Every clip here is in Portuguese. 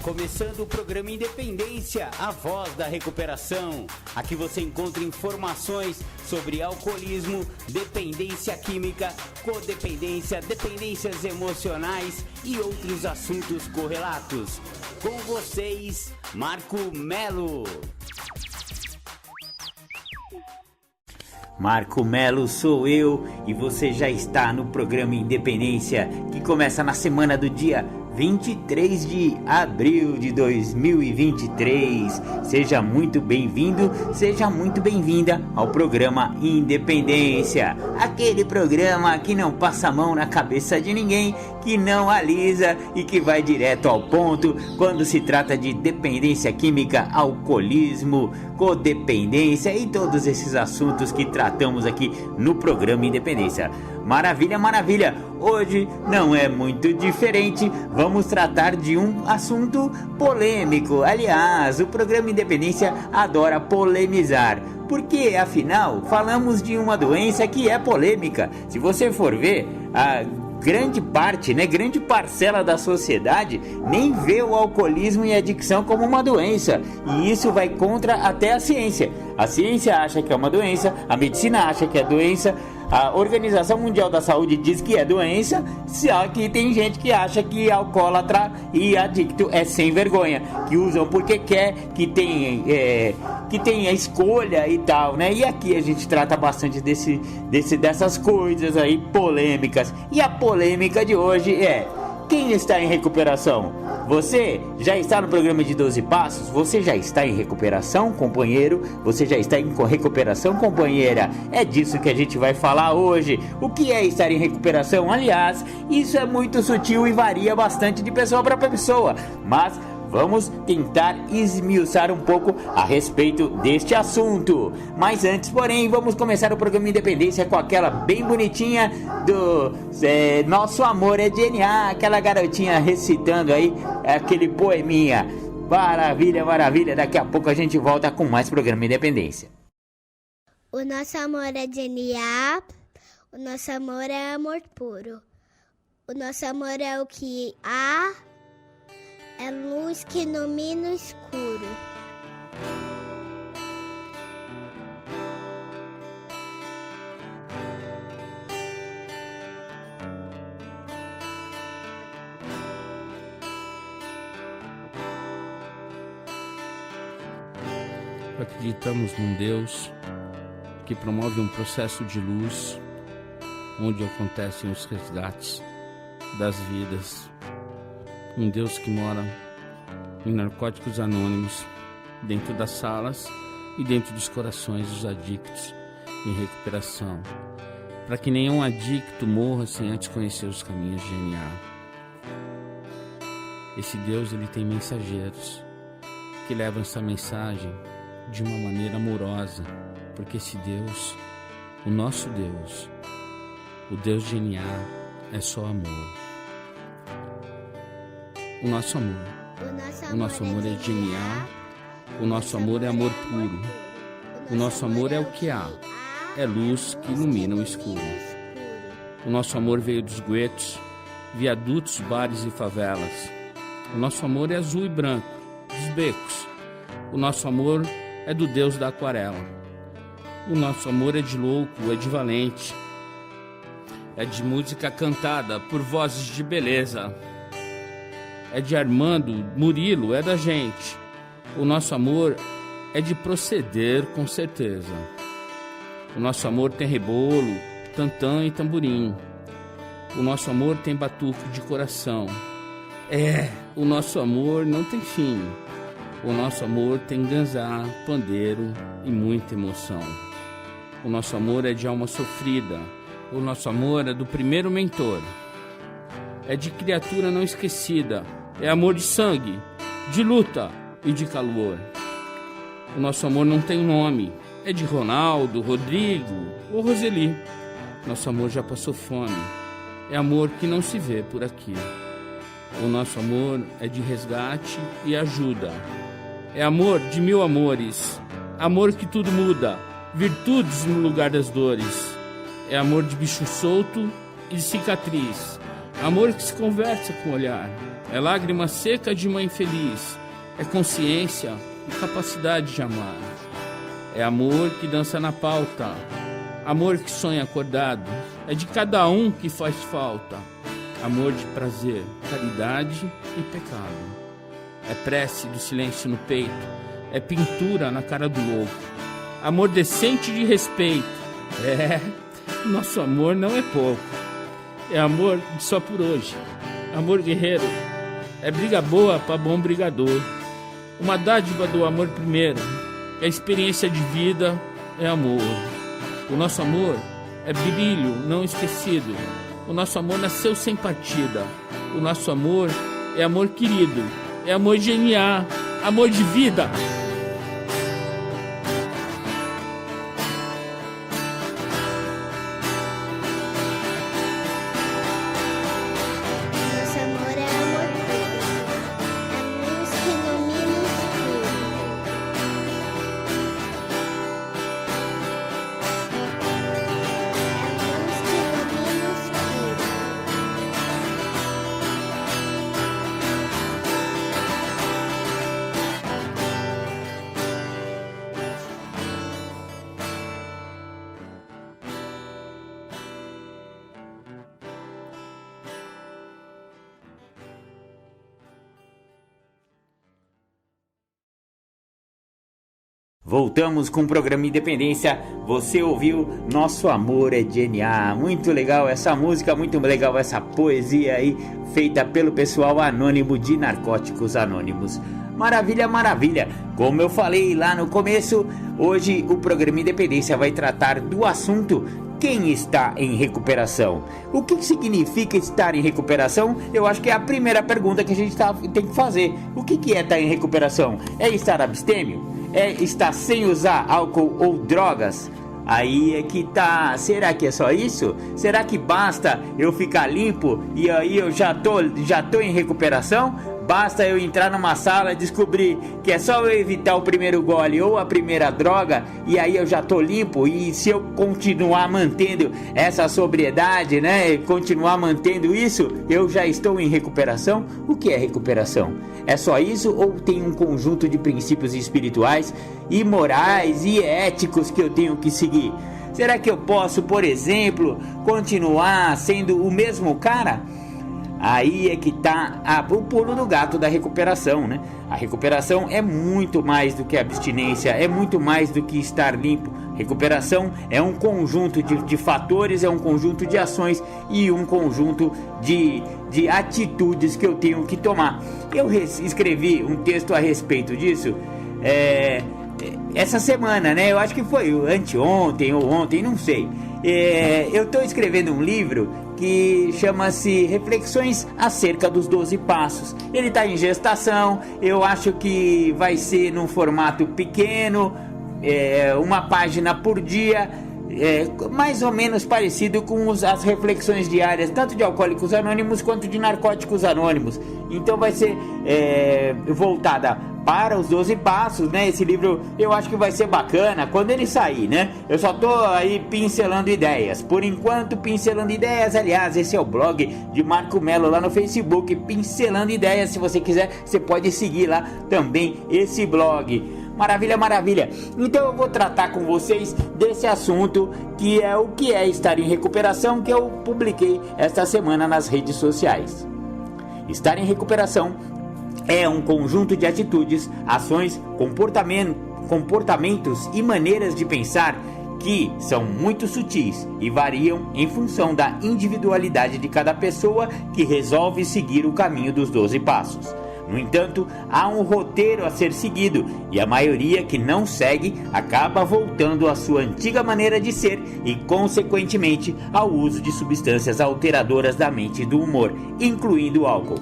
começando o programa Independência, a voz da recuperação. Aqui você encontra informações sobre alcoolismo, dependência química, codependência, dependências emocionais e outros assuntos correlatos. Com vocês, Marco Melo. Marco Melo sou eu e você já está no programa Independência, que começa na semana do dia 23 de abril de 2023. Seja muito bem-vindo, seja muito bem-vinda ao programa Independência. Aquele programa que não passa a mão na cabeça de ninguém, que não alisa e que vai direto ao ponto quando se trata de dependência química, alcoolismo, codependência e todos esses assuntos que tratamos aqui no programa Independência. Maravilha, maravilha! Hoje não é muito diferente, vamos tratar de um assunto polêmico. Aliás, o programa Independência adora polemizar, porque afinal falamos de uma doença que é polêmica. Se você for ver, a grande parcela da sociedade nem vê o alcoolismo e a adicção como uma doença, e isso vai contra até a ciência. A ciência acha que é uma doença, a medicina acha que é doença, a Organização Mundial da Saúde diz que é doença, só que tem gente que acha que alcoólatra e adicto é sem vergonha, que usam porque quer, que tem a escolha e tal, né? E aqui a gente trata bastante dessas coisas aí polêmicas. E a polêmica de hoje é: quem está em recuperação? Você já está no programa de 12 Passos? Você já está em recuperação, companheiro? Você já está em recuperação, companheira? É disso que a gente vai falar hoje. O que é estar em recuperação? Aliás, isso é muito sutil e varia bastante de pessoa para pessoa, mas vamos tentar esmiuçar um pouco a respeito deste assunto. Mas antes, porém, vamos começar o programa Independência com aquela bem bonitinha do Nosso Amor é DNA, aquela garotinha recitando aí aquele poeminha. Maravilha, maravilha. Daqui a pouco a gente volta com mais programa Independência. O nosso amor é DNA, o nosso amor é amor puro. O nosso amor é o que há. É luz que ilumina o escuro. Acreditamos num Deus que promove um processo de luz, onde acontecem os resgates das vidas. Um Deus que mora em Narcóticos Anônimos, dentro das salas e dentro dos corações dos adictos em recuperação, para que nenhum adicto morra sem antes conhecer os caminhos de DNA. Esse Deus, ele tem mensageiros que levam essa mensagem de uma maneira amorosa, porque esse Deus, o nosso Deus, o Deus de DNA, é só amor. O nosso amor é DNA, o nosso amor é amor puro, o nosso amor é o que há, é luz que ilumina o escuro. O nosso amor veio dos guetos, viadutos, bares e favelas. O nosso amor é azul e branco, dos becos. O nosso amor é do Deus da aquarela. O nosso amor é de louco, é de valente, é de música cantada por vozes de beleza. É de Armando, Murilo, é da gente. O nosso amor é de proceder com certeza. O nosso amor tem rebolo, tantã e tamborim. O nosso amor tem batuque de coração. O nosso amor não tem fim. O nosso amor tem ganzá, pandeiro e muita emoção. O nosso amor é de alma sofrida. O nosso amor é do primeiro mentor. É de criatura não esquecida. É amor de sangue, de luta e de calor. O nosso amor não tem nome. É de Ronaldo, Rodrigo ou Roseli. Nosso amor já passou fome. É amor que não se vê por aqui. O nosso amor é de resgate e ajuda. É amor de mil amores. Amor que tudo muda. Virtudes no lugar das dores. É amor de bicho solto e de cicatriz. Amor que se conversa com o olhar. é lágrima seca de mãe feliz, é consciência e capacidade de amar. É amor que dança na pauta, amor que sonha acordado, é de cada um que faz falta. Amor de prazer, caridade e pecado. É prece do silêncio no peito, é pintura na cara do louco. Amor decente de respeito. Nosso amor não é pouco. É amor só por hoje. Amor guerreiro. É briga boa para bom brigador. Uma dádiva do amor primeiro. É experiência de vida, é amor. O nosso amor é brilho não esquecido. O nosso amor nasceu sem partida. O nosso amor é amor querido. É amor de DNA, amor de vida. Nosso amor é amor puro. É luz que ilumina o escuro. É luz que ilumina o escuro. Voltamos com o programa Independência. Você ouviu Nosso Amor é DNA. Muito legal essa música, muito legal essa poesia aí, feita pelo pessoal anônimo de Narcóticos Anônimos. Maravilha, maravilha. Como eu falei lá no começo, hoje o programa Independência vai tratar do assunto quem está em recuperação. O que significa estar em recuperação? Eu acho que é a primeira pergunta que a gente tem que fazer. O que é estar em recuperação? É estar abstêmio? É estar sem usar álcool ou drogas? Aí é que tá. Será que é só isso? Será que basta eu ficar limpo e aí eu já tô em recuperação? Basta eu entrar numa sala e descobrir que é só eu evitar o primeiro gole ou a primeira droga e aí eu já tô limpo? E se eu continuar mantendo essa sobriedade, né, continuar mantendo isso, eu já estou em recuperação? O que é recuperação? É só isso ou tem um conjunto de princípios espirituais e morais e éticos que eu tenho que seguir? Será que eu posso, por exemplo, continuar sendo o mesmo cara? Aí é que tá o pulo do gato da recuperação, né? A recuperação é muito mais do que abstinência, é muito mais do que estar limpo. Recuperação é um conjunto de fatores, é um conjunto de ações e um conjunto de atitudes que eu tenho que tomar. Eu escrevi um texto a respeito disso essa semana, né? Eu acho que foi anteontem ou ontem, não sei. Eu estou escrevendo um livro que chama-se Reflexões acerca dos 12 Passos. Ele está em gestação, eu acho que vai ser num formato pequeno, uma página por dia, mais ou menos parecido com as reflexões diárias, tanto de Alcoólicos Anônimos quanto de Narcóticos Anônimos. Então vai ser voltada para os 12 passos, né? Esse livro eu acho que vai ser bacana quando ele sair, né? Eu só tô aí pincelando ideias. Por enquanto, pincelando ideias. Aliás, esse é o blog de Marco Melo lá no Facebook, Pincelando Ideias. Se você quiser, você pode seguir lá também esse blog. Maravilha, maravilha. Então eu vou tratar com vocês desse assunto, que é o que é estar em recuperação, que eu publiquei esta semana nas redes sociais. Estar em recuperação é um conjunto de atitudes, ações, comportamentos e maneiras de pensar que são muito sutis e variam em função da individualidade de cada pessoa que resolve seguir o caminho dos 12 passos. No entanto, há um roteiro a ser seguido e a maioria que não segue acaba voltando à sua antiga maneira de ser e, consequentemente, ao uso de substâncias alteradoras da mente e do humor, incluindo o álcool.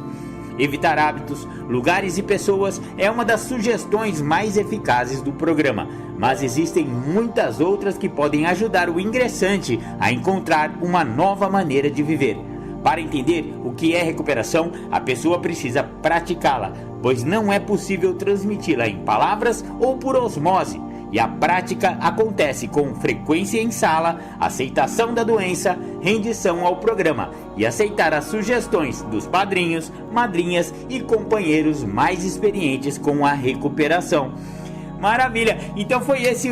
Evitar hábitos, lugares e pessoas é uma das sugestões mais eficazes do programa, mas existem muitas outras que podem ajudar o ingressante a encontrar uma nova maneira de viver. Para entender o que é recuperação, a pessoa precisa praticá-la, pois não é possível transmiti-la em palavras ou por osmose. e a prática acontece com frequência em sala, aceitação da doença, rendição ao programa e aceitar as sugestões dos padrinhos, madrinhas e companheiros mais experientes com a recuperação. Maravilha! Então foi esse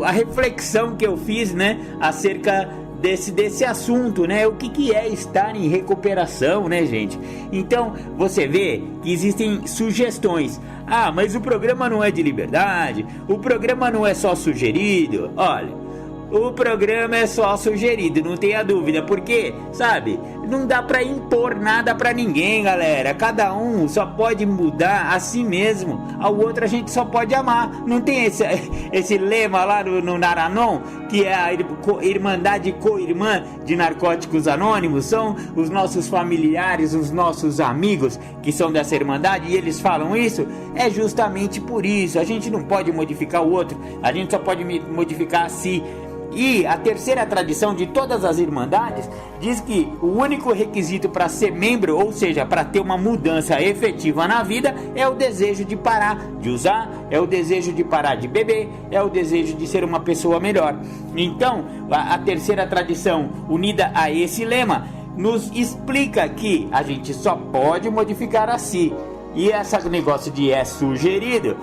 a reflexão que eu fiz, né, acerca desse assunto, né? O que é estar em recuperação, né, gente? Então, você vê que existem sugestões. Ah, mas o programa não é de liberdade, o programa não é só sugerido. Olha, o programa é só sugerido, não tenha dúvida, porque, sabe, não dá pra impor nada pra ninguém, galera. Cada um só pode mudar a si mesmo, ao outro a gente só pode amar. Não tem esse lema lá no Naranon, que é a Irmandade Co-Irmã de Narcóticos Anônimos? São os nossos familiares, os nossos amigos que são dessa Irmandade, e eles falam isso. É justamente por isso, a gente não pode modificar o outro, a gente só pode modificar a si. E a terceira tradição de todas as irmandades diz que o único requisito para ser membro, ou seja, para ter uma mudança efetiva na vida, é o desejo de parar de usar, é o desejo de parar de beber, é o desejo de ser uma pessoa melhor. Então, a terceira tradição, unida a esse lema, nos explica que a gente só pode modificar a si. E esse negócio de é sugerido,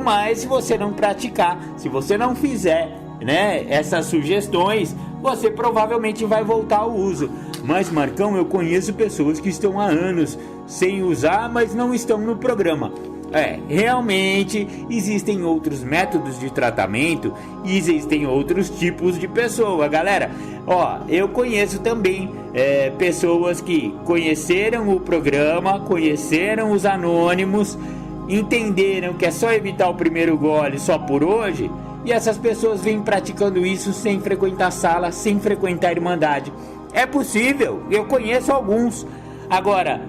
mas se você não praticar, se você não fizer, né, essas sugestões, você provavelmente vai voltar ao uso. Mas, Marcão, eu conheço pessoas que estão há anos sem usar, mas não estão no programa. Realmente existem outros métodos de tratamento e existem outros tipos de pessoa, galera. Eu conheço também pessoas que conheceram o programa, conheceram os anônimos, entenderam que é só evitar o primeiro gole só por hoje, e essas pessoas vêm praticando isso sem frequentar sala, sem frequentar a Irmandade. É possível, eu conheço alguns. Agora,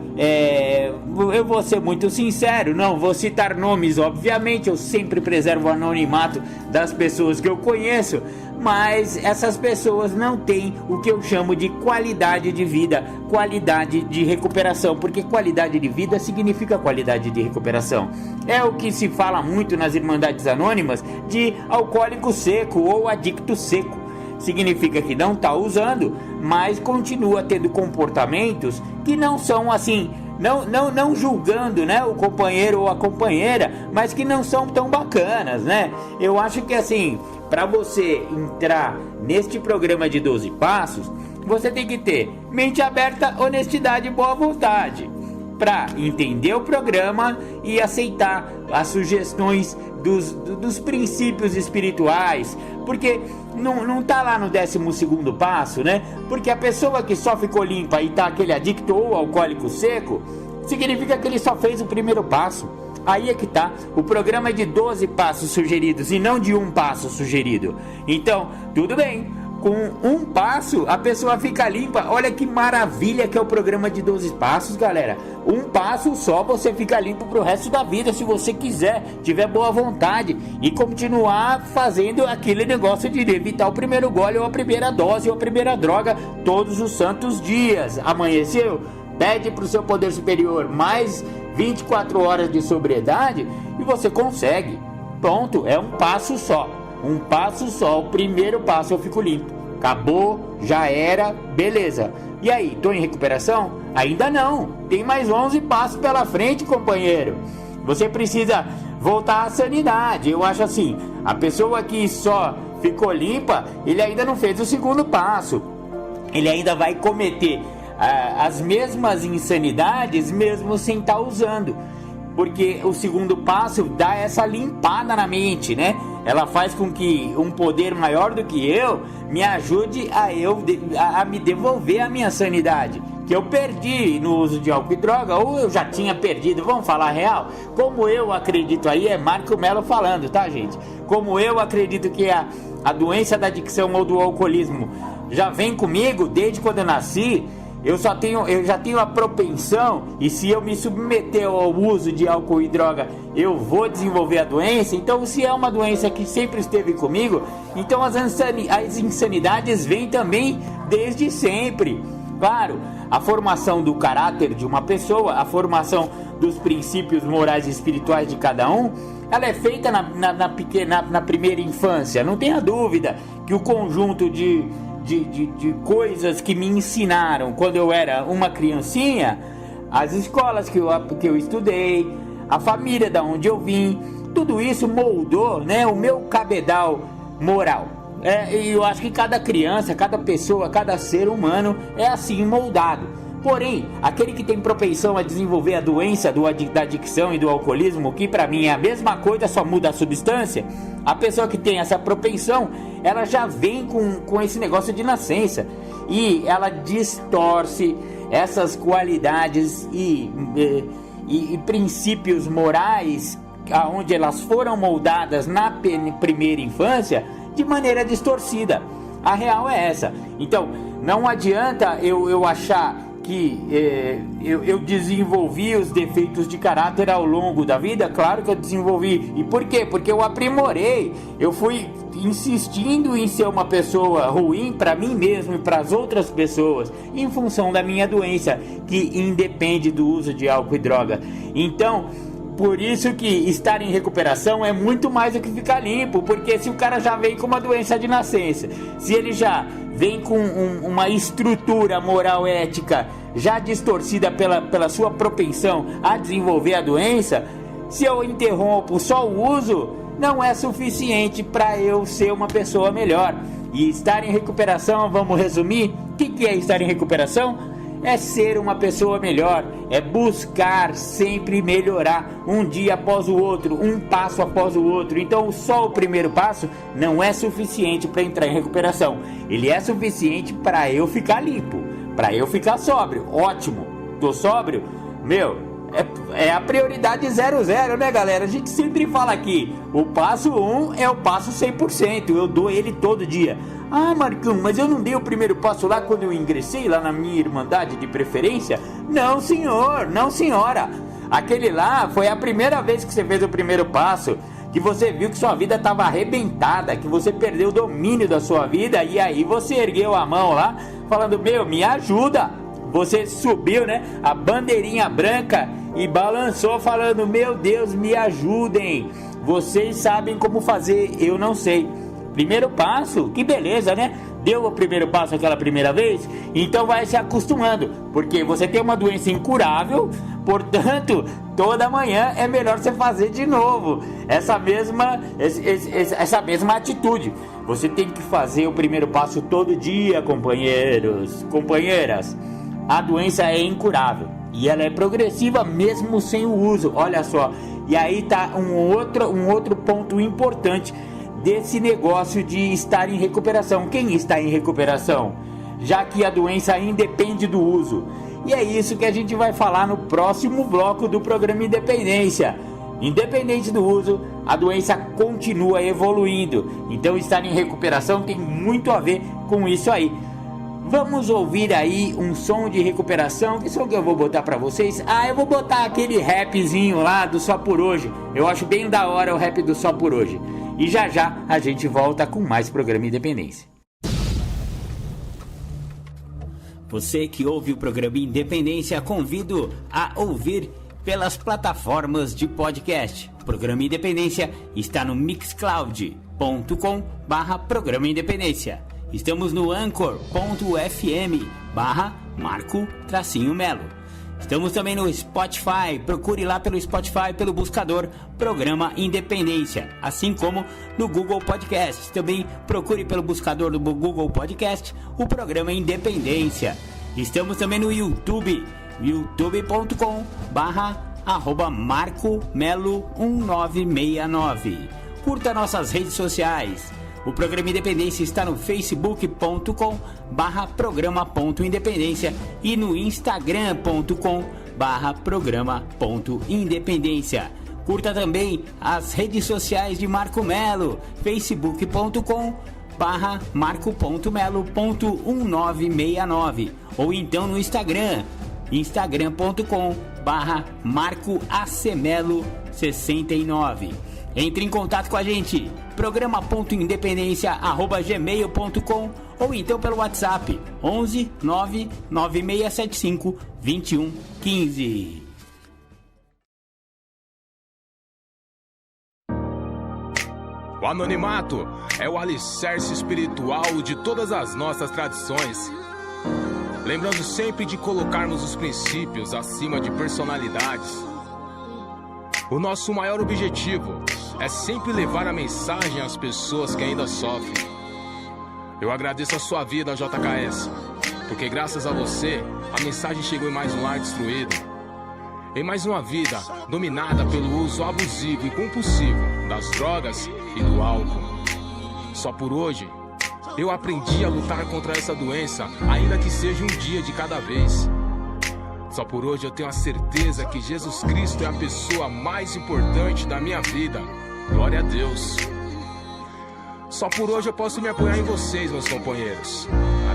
eu vou ser muito sincero, não vou citar nomes, obviamente, eu sempre preservo o anonimato das pessoas que eu conheço, mas essas pessoas não têm o que eu chamo de qualidade de vida, qualidade de recuperação, porque qualidade de vida significa qualidade de recuperação. É o que se fala muito nas Irmandades Anônimas de alcoólico seco ou adicto seco. Significa que não está usando, mas continua tendo comportamentos que não são assim, não julgando, né, o companheiro ou a companheira, mas que não são tão bacanas, né? Eu acho que assim, para você entrar neste programa de 12 passos, você tem que ter mente aberta, honestidade e boa vontade para entender o programa e aceitar as sugestões dos princípios espirituais, porque não tá lá no 12º passo, né? Porque a pessoa que só ficou limpa e tá aquele adicto ou alcoólico seco, significa que ele só fez o primeiro passo. Aí é que tá, o programa é de 12 passos sugeridos e não de um passo sugerido. Então, tudo bem, com um passo a pessoa fica limpa. Olha que maravilha que é o programa de 12 passos, galera. Um passo só, você fica limpo pro resto da vida, se você quiser, tiver boa vontade e continuar fazendo aquele negócio de evitar o primeiro gole ou a primeira dose ou a primeira droga todos os santos dias. Amanheceu? Pede pro seu poder superior mais 24 horas de sobriedade e você consegue. Pronto, é um passo só. Um passo só, o primeiro passo eu fico limpo. Acabou, já era, beleza. E aí, tô em recuperação? Ainda não, tem mais 11 passos pela frente, companheiro. Você precisa voltar à sanidade. Eu acho assim, a pessoa que só ficou limpa, ele ainda não fez o segundo passo. Ele ainda vai cometer as mesmas insanidades mesmo sem estar usando. Porque o segundo passo dá essa limpada na mente, né? Ela faz com que um poder maior do que eu me ajude a me devolver a minha sanidade, que eu perdi no uso de álcool e droga, ou eu já tinha perdido. Vamos falar a real? Como eu acredito, aí é Marco Melo falando, tá, gente? Como eu acredito que a doença da adicção ou do alcoolismo já vem comigo desde quando eu nasci. Eu já tenho a propensão, e se eu me submeter ao uso de álcool e droga, eu vou desenvolver a doença. Então, se é uma doença que sempre esteve comigo, então as insanidades vêm também desde sempre. Claro, a formação do caráter de uma pessoa, a formação dos princípios morais e espirituais de cada um, ela é feita na primeira infância. Não tenha dúvida que o conjunto de coisas que me ensinaram quando eu era uma criancinha, as escolas que eu estudei, a família da onde eu vim, tudo isso moldou, né, o meu cabedal moral. E eu acho que cada criança, cada pessoa, cada ser humano é assim moldado. Porém, aquele que tem propensão a desenvolver a doença da adicção e do alcoolismo, que para mim é a mesma coisa, só muda a substância, a pessoa que tem essa propensão, ela já vem com esse negócio de nascença. E ela distorce essas qualidades e princípios morais, onde elas foram moldadas na primeira infância, de maneira distorcida. A real é essa. Então, não adianta eu achar que eu desenvolvi os defeitos de caráter ao longo da vida. Claro que eu desenvolvi. E por quê? Porque eu aprimorei. Eu fui insistindo em ser uma pessoa ruim para mim mesmo e para as outras pessoas, em função da minha doença, que independe do uso de álcool e droga. Então, por isso que estar em recuperação é muito mais do que ficar limpo, porque se o cara já vem com uma doença de nascença, se ele já vem com uma estrutura moral ética já distorcida pela sua propensão a desenvolver a doença, se eu interrompo só o uso, não é suficiente para eu ser uma pessoa melhor. E estar em recuperação, vamos resumir, o que é estar em recuperação? É ser uma pessoa melhor, é buscar sempre melhorar, um dia após o outro, um passo após o outro. Então só o primeiro passo não é suficiente para entrar em recuperação. Ele é suficiente para eu ficar limpo, para eu ficar sóbrio. Ótimo, tô sóbrio? É a prioridade 00, né, galera? A gente sempre fala aqui, o passo 1 é o passo 100%, eu dou ele todo dia. Ah, Marcão, mas eu não dei o primeiro passo lá quando eu ingressei lá na minha irmandade de preferência? Não, senhor, não, senhora. Aquele lá foi a primeira vez que você fez o primeiro passo, que você viu que sua vida estava arrebentada, que você perdeu o domínio da sua vida, e aí você ergueu a mão lá, falando, me ajuda. Você subiu, né, a bandeirinha branca e balançou falando, meu Deus, me ajudem. Vocês sabem como fazer, eu não sei. Primeiro passo, que beleza, né? Deu o primeiro passo aquela primeira vez, então vai se acostumando, porque você tem uma doença incurável, portanto, toda manhã é melhor você fazer de novo essa mesma atitude. Você tem que fazer o primeiro passo todo dia, companheiros, companheiras. A doença é incurável e ela é progressiva mesmo sem o uso, olha só. E aí tá um outro ponto importante desse negócio de estar em recuperação. Quem está em recuperação? Já que a doença independe do uso. E é isso que a gente vai falar no próximo bloco do programa Independência. Independente do uso, a doença continua evoluindo. Então estar em recuperação tem muito a ver com isso aí. Vamos ouvir aí um som de recuperação. Que som que eu vou botar pra vocês? Eu vou botar aquele rapzinho lá do Só Por Hoje. Eu acho bem da hora o rap do Só Por Hoje. E já já a gente volta com mais programa Independência. Você que ouve o programa Independência, convido a ouvir pelas plataformas de podcast. O programa Independência está no mixcloud.com/programa Independência. Estamos no anchor.fm/Marco-Melo. Estamos também no Spotify. Procure lá pelo Spotify, pelo buscador Programa Independência, assim como no Google Podcast. Também procure pelo buscador do Google Podcast o Programa Independência. Estamos também no YouTube, youtube.com/MarcoMelo1969. Curta nossas redes sociais. O Programa Independência está no facebook.com/programa.independência e no instagram.com/programa.independência. Curta também as redes sociais de Marco Melo, facebook.com/marco.melo.1969 ou então no Instagram, instagram.com/marcoacmelo69. Entre em contato com a gente, programa.independência@gmail.com ou então pelo WhatsApp 11 99675 2115. O anonimato é o alicerce espiritual de todas as nossas tradições. Lembrando sempre de colocarmos os princípios acima de personalidades. O nosso maior objetivo é sempre levar a mensagem às pessoas que ainda sofrem. Eu agradeço a sua vida, JKS, porque graças a você, a mensagem chegou em mais um lar destruído, em mais uma vida dominada pelo uso abusivo e compulsivo das drogas e do álcool. Só por hoje, eu aprendi a lutar contra essa doença, ainda que seja um dia de cada vez. Só por hoje eu tenho a certeza que Jesus Cristo é a pessoa mais importante da minha vida. Glória a Deus. Só por hoje eu posso me apoiar em vocês, meus companheiros.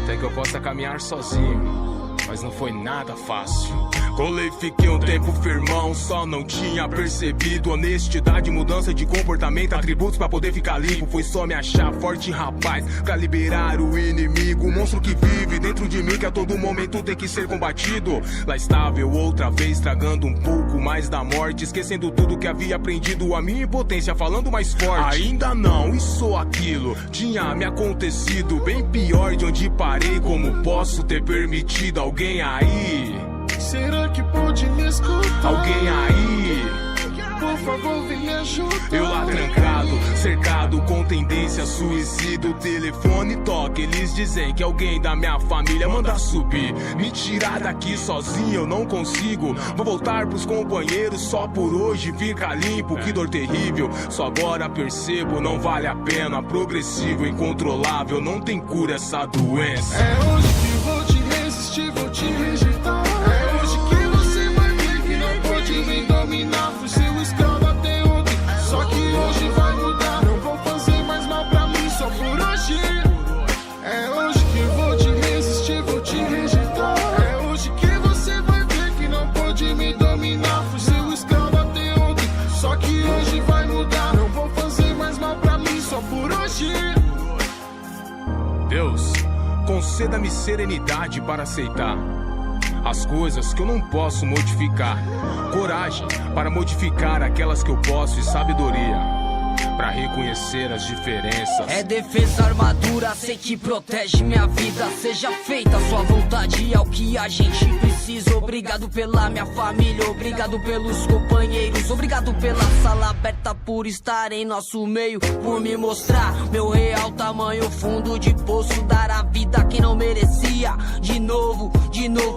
Até que eu possa caminhar sozinho, mas não foi nada fácil. Colei, fiquei um tempo firmão, só não tinha percebido honestidade, mudança de comportamento, atributos pra poder ficar limpo. Foi só me achar forte, rapaz, pra liberar o inimigo, o monstro que vive dentro de mim, que a todo momento tem que ser combatido. Lá estava eu outra vez, tragando um pouco mais da morte, esquecendo tudo que havia aprendido, a minha impotência falando mais forte. Ainda não, isso ou aquilo tinha me acontecido, bem pior de onde parei. Como posso ter permitido alguém aí? Será que pode me escutar? Alguém aí? Por favor, vem me ajudar. Eu lá trancado, cercado com tendência a suicídio. O telefone toca, eles dizem que alguém da minha família manda subir. Me tirar daqui sozinho eu não consigo. Vou voltar pros companheiros, só por hoje fica limpo. Que dor terrível, só agora percebo, não vale a pena. Progressivo, incontrolável, não tem cura essa doença. É hoje que vou te resistir, vou te rejeitar. É hoje que você vai ver que não pode me dominar. Fui seu escravo até ontem, só que hoje vai mudar. Não vou fazer mais mal pra mim só por hoje. É hoje que vou te resistir, vou te rejeitar. É hoje que você vai ver que não pode me dominar. Fui seu escravo até ontem, só que hoje vai mudar. Não vou fazer mais mal pra mim só por hoje. Deus, conceda-me serenidade para aceitar as coisas que eu não posso modificar, coragem para modificar aquelas que eu posso e sabedoria para reconhecer as diferenças. É defesa, armadura, sei que protege minha vida. Seja feita a sua vontade, é o que a gente precisa. Obrigado pela minha família, obrigado pelos companheiros, obrigado pela sala aberta por estar em nosso meio, por me mostrar meu real tamanho, fundo de poço, dar a vida a quem não merecia. De novo,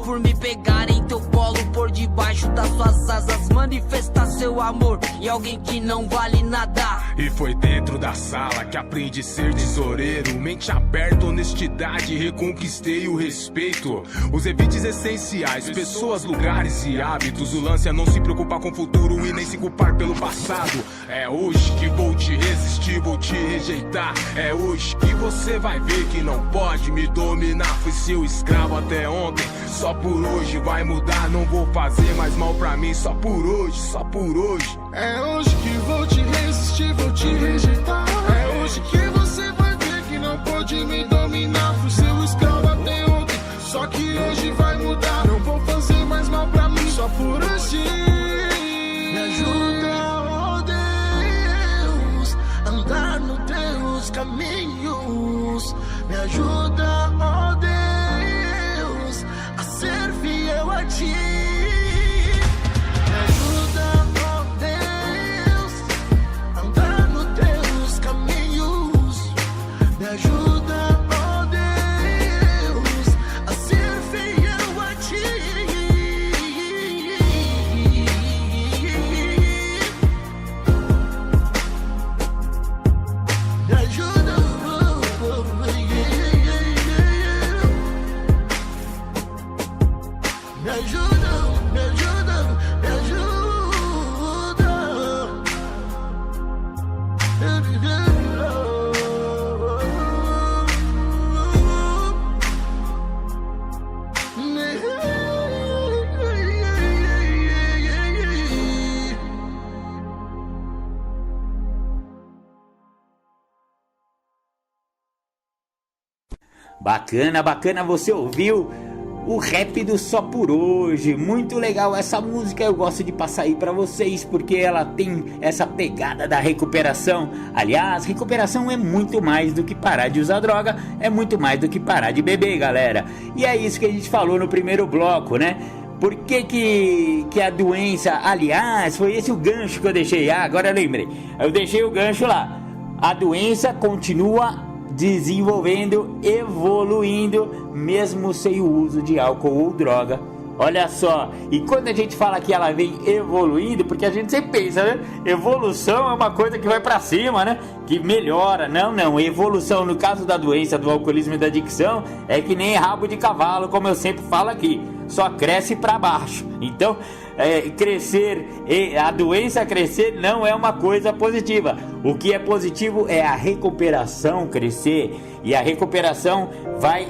por me pegar em teu colo, por debaixo das suas asas, manifestar seu amor em alguém que não vale nada. E foi dentro da sala que aprendi a ser tesoureiro. Mente aberta, honestidade, reconquistei o respeito. Os evites essenciais, pessoas, lugares e hábitos. O lance é não se preocupar com o futuro e nem se culpar pelo passado. É hoje que vou te resistir, vou te rejeitar. É hoje que você vai ver que não pode me dominar. Fui seu escravo até ontem, só por hoje vai mudar. Não vou fazer mais mal pra mim, só por hoje, só por hoje. É hoje que vou te resistir, vou te rejeitar. É hoje que você vai ver que não pode me dominar. Fui seu escravo até ontem, só que hoje vai mudar. Não vou fazer mais mal pra mim, só por hoje. Me ajuda, oh Deus, a andar nos teus caminhos. Me ajuda, oh Deus, a ser fiel a ti. Bacana, bacana, você ouviu o rap do Só Por Hoje. Muito legal essa música, eu gosto de passar aí pra vocês, porque ela tem essa pegada da recuperação. Aliás, recuperação é muito mais do que parar de usar droga, é muito mais do que parar de beber, galera. E é isso que a gente falou no primeiro bloco, né? Por que a doença... Aliás, foi esse o gancho que eu deixei. Agora eu lembrei. Eu deixei o gancho lá. A doença continua desenvolvendo, evoluindo, mesmo sem o uso de álcool ou droga. Olha só, e quando a gente fala que ela vem evoluindo, porque a gente sempre pensa, né? Evolução é uma coisa que vai pra cima, né? Que melhora. Não, evolução no caso da doença do alcoolismo e da adicção é que nem rabo de cavalo, como eu sempre falo aqui, só cresce pra baixo. Então, a doença crescer não é uma coisa positiva. O que é positivo é a recuperação crescer, e a recuperação vai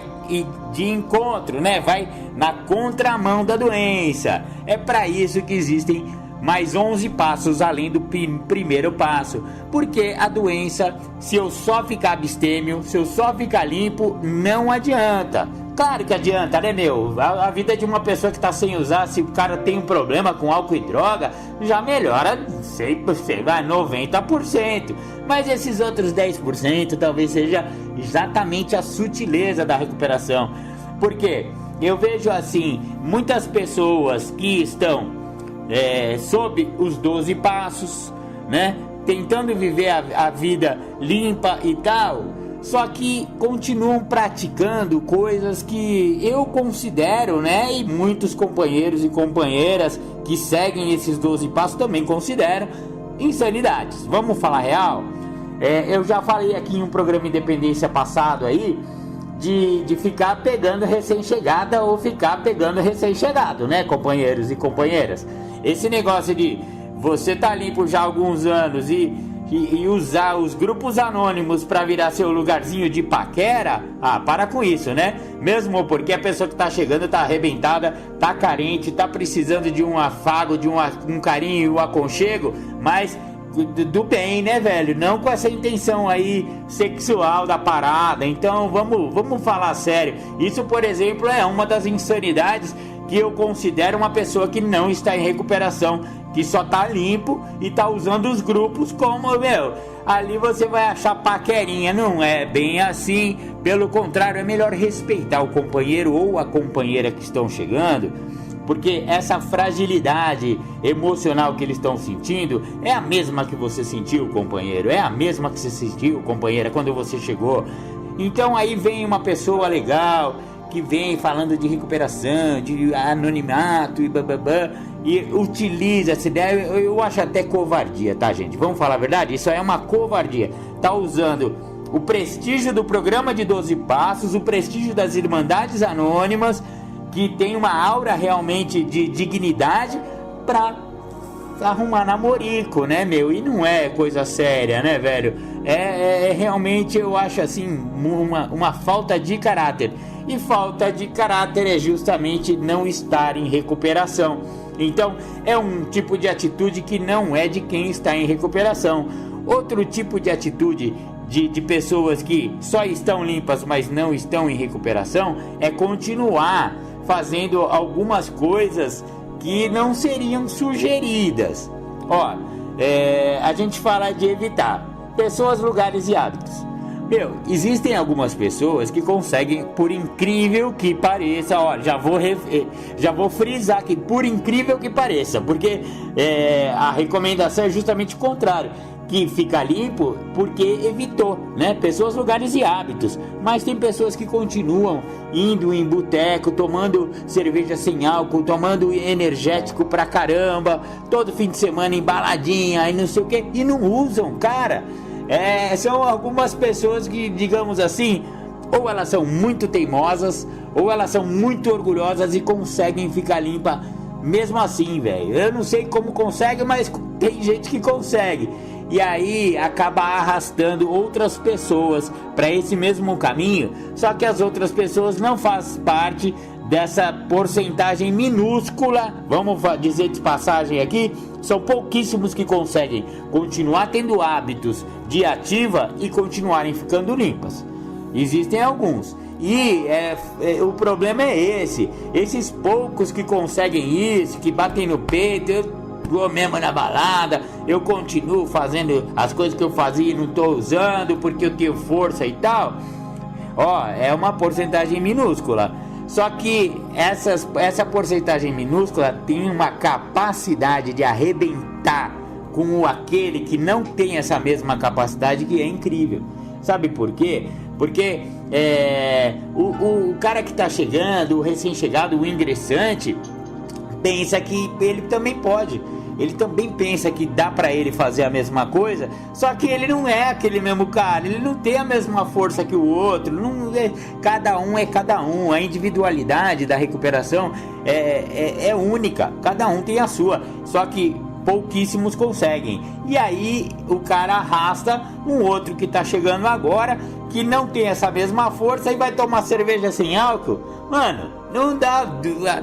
de encontro, né? Vai na contramão da doença. É para isso que existem mais 11 passos além do primeiro passo, porque a doença, se eu só ficar abstêmio, se eu só ficar limpo, não adianta. Claro que adianta, né, meu? A vida de uma pessoa que tá sem usar, se o cara tem um problema com álcool e droga, já melhora, sei lá, 90%. Mas esses outros 10% talvez seja exatamente a sutileza da recuperação. Porque eu vejo assim, muitas pessoas que estão sob os 12 passos, né? Tentando viver a vida limpa e tal, só que continuam praticando coisas que eu considero, né? E muitos companheiros e companheiras que seguem esses 12 passos também consideram insanidades. Vamos falar real? Eu já falei aqui em um programa Independência passado aí de ficar pegando recém-chegada ou ficar pegando recém-chegado, né, companheiros e companheiras? Esse negócio de você tá limpo já há alguns anos e usar os grupos anônimos para virar seu lugarzinho de paquera, para com isso, né? Mesmo porque a pessoa que tá chegando tá arrebentada, tá carente, tá precisando de um afago, de um carinho e um aconchego, mas do bem, né, velho? Não com essa intenção aí sexual da parada. Então vamos falar sério. Isso, por exemplo, é uma das insanidades que eu considero uma pessoa que não está em recuperação, que só tá limpo e tá usando os grupos como, meu, ali você vai achar paquerinha. Não é bem assim, pelo contrário, é melhor respeitar o companheiro ou a companheira que estão chegando, porque essa fragilidade emocional que eles estão sentindo é a mesma que você sentiu, companheiro, é a mesma que você sentiu, companheira, quando você chegou. Então aí vem uma pessoa legal, que vem falando de recuperação, de anonimato e bababá, e utiliza essa ideia. Eu acho até covardia, tá, gente? Vamos falar a verdade? Isso é uma covardia. Tá usando o prestígio do programa de 12 passos, o prestígio das Irmandades Anônimas, que tem uma aura realmente de dignidade, pra arrumar namorico, né, meu? E não é coisa séria, né, velho? Realmente, eu acho assim, uma falta de caráter. E falta de caráter é justamente não estar em recuperação. Então, é um tipo de atitude que não é de quem está em recuperação. Outro tipo de atitude de pessoas que só estão limpas, mas não estão em recuperação, é continuar fazendo algumas coisas que não seriam sugeridas. Ó, a gente fala de evitar pessoas, lugares e hábitos. Meu, existem algumas pessoas que conseguem, por incrível que pareça, ó, já vou frisar aqui, por incrível que pareça, porque a recomendação é justamente o contrário, que fica limpo porque evitou, né? Pessoas, lugares e hábitos. Mas tem pessoas que continuam indo em boteco, tomando cerveja sem álcool, tomando energético pra caramba, todo fim de semana em baladinha e não sei o que, e não usam, cara. São algumas pessoas que, digamos assim, ou elas são muito teimosas, ou elas são muito orgulhosas e conseguem ficar limpa mesmo assim, velho. Eu não sei como consegue, mas tem gente que consegue. E aí acaba arrastando outras pessoas para esse mesmo caminho, só que as outras pessoas não fazem parte dessa porcentagem minúscula, vamos dizer de passagem aqui, são pouquíssimos que conseguem continuar tendo hábitos de ativa e continuarem ficando limpas. Existem alguns, E o problema é esse. Esses poucos que conseguem isso, que batem no peito, eu vou mesmo na balada, eu continuo fazendo as coisas que eu fazia e não tô usando porque eu tenho força e tal. Ó, é uma porcentagem minúscula. Só que essa porcentagem minúscula tem uma capacidade de arrebentar com aquele que não tem essa mesma capacidade, que é incrível. Sabe por quê? Porque o cara que tá chegando, o recém-chegado, o ingressante, pensa que ele também pode. Ele também pensa que dá pra ele fazer a mesma coisa, só que ele não é aquele mesmo cara, ele não tem a mesma força que o outro, cada um é cada um, a individualidade da recuperação é única, cada um tem a sua, só que pouquíssimos conseguem. E aí o cara arrasta um outro que tá chegando agora, que não tem essa mesma força, e vai tomar cerveja sem álcool. Mano, não dá.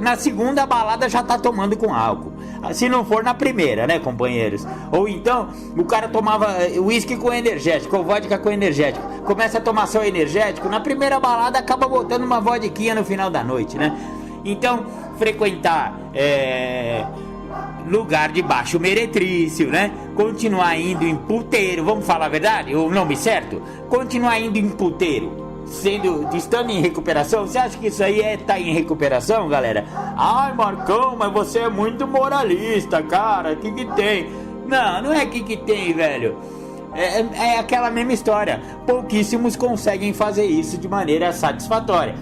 Na segunda balada já tá tomando com álcool, se não for na primeira, né, companheiros? Ou então o cara tomava uísque com energético, ou vodka com energético, começa a tomar só energético, na primeira balada acaba botando uma vodquinha no final da noite, né? Então frequentar lugar de baixo meretrício, né? Continuar indo em puteiro, vamos falar a verdade, o nome certo? Continuar indo em puteiro, estando em recuperação. Você acha que isso aí tá em recuperação, galera? Ai, Marcão, mas você é muito moralista, cara, o que tem? Não é que tem, velho. É aquela mesma história. Pouquíssimos conseguem fazer isso de maneira satisfatória.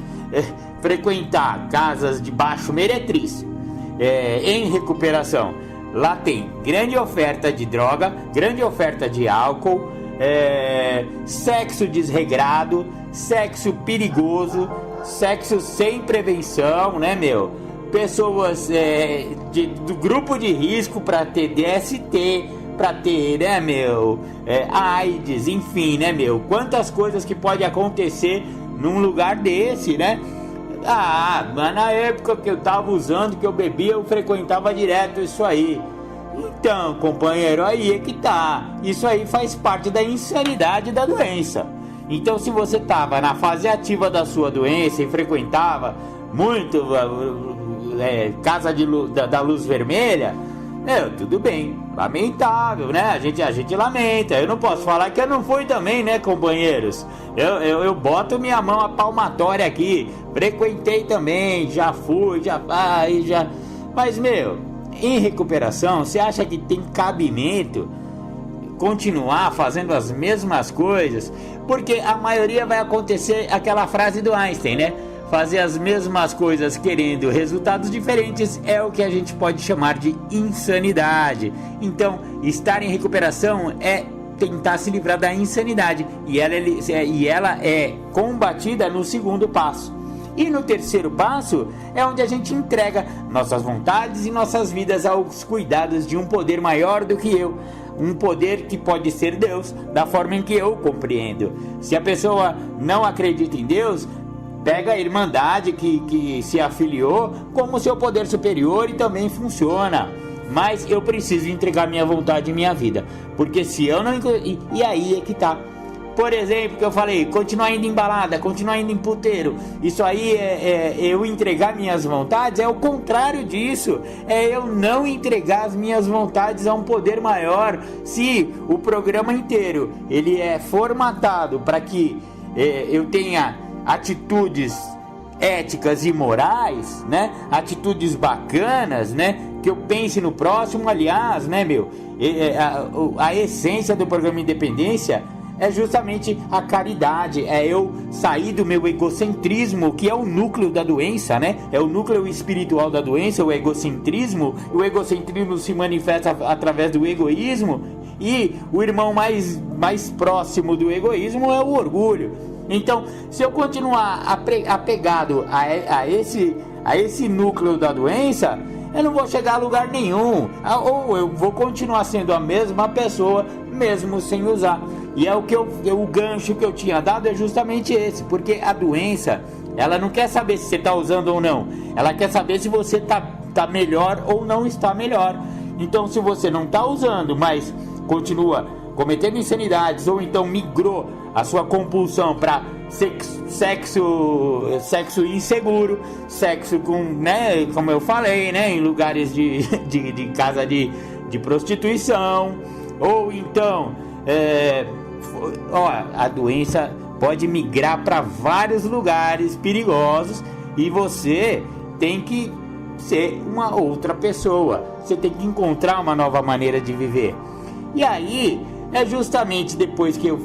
Frequentar casas de baixo meretrício, em recuperação, lá tem grande oferta de droga, grande oferta de álcool, sexo desregrado, sexo perigoso, sexo sem prevenção, né, meu? Pessoas do grupo de risco para ter DST, para ter, né, meu, AIDS, enfim, né, meu? Quantas coisas que pode acontecer num lugar desse, né? Mas na época que eu tava usando, que eu bebia, eu frequentava direto isso aí. Então, companheiro, aí é que tá. Isso aí faz parte da insanidade da doença. Então, se você tava na fase ativa da sua doença e frequentava muito casa da luz vermelha, tudo bem, lamentável, né? A gente lamenta. Eu não posso falar que eu não fui também, né, companheiros? Eu boto minha mão a palmatória aqui. Frequentei também, já fui, já. Mas, meu, em recuperação, você acha que tem cabimento continuar fazendo as mesmas coisas? Porque a maioria vai acontecer aquela frase do Einstein, né? Fazer as mesmas coisas querendo resultados diferentes é o que a gente pode chamar de insanidade. Então, estar em recuperação é tentar se livrar da insanidade, e ela é combatida no segundo passo. E no terceiro passo é onde a gente entrega nossas vontades e nossas vidas aos cuidados de um poder maior do que eu. Um poder que pode ser Deus, da forma em que eu compreendo. Se a pessoa não acredita em Deus, pega a Irmandade que se afiliou como seu poder superior e também funciona. Mas eu preciso entregar minha vontade e minha vida, porque se eu não... E aí é que tá. Por exemplo, que eu falei, continuar indo em balada, continuar indo em puteiro. Isso aí eu entregar minhas vontades, é o contrário disso. É eu não entregar as minhas vontades a um poder maior. Se o programa inteiro ele é formatado para que eu tenha atitudes éticas e morais, né? Atitudes bacanas, né? Que eu pense no próximo, aliás, né, meu? A essência do programa Independência é justamente a caridade, é eu sair do meu egocentrismo, que é o núcleo da doença, né? É o núcleo espiritual da doença, o egocentrismo. O egocentrismo se manifesta através do egoísmo, e o irmão mais próximo do egoísmo é o orgulho. Então, se eu continuar apegado a esse núcleo da doença, eu não vou chegar a lugar nenhum, ou eu vou continuar sendo a mesma pessoa, mesmo sem usar. E é o gancho que eu tinha dado é justamente esse, porque a doença, ela não quer saber se você está usando ou não, ela quer saber se você tá melhor ou não está melhor. Então, se você não está usando, mas continua cometendo insanidades, ou então migrou a sua compulsão para sexo inseguro, sexo com, né, como eu falei, né, em lugares de casa de prostituição, ou então a doença pode migrar para vários lugares perigosos e você tem que ser uma outra pessoa, você tem que encontrar uma nova maneira de viver. E aí é justamente depois que eu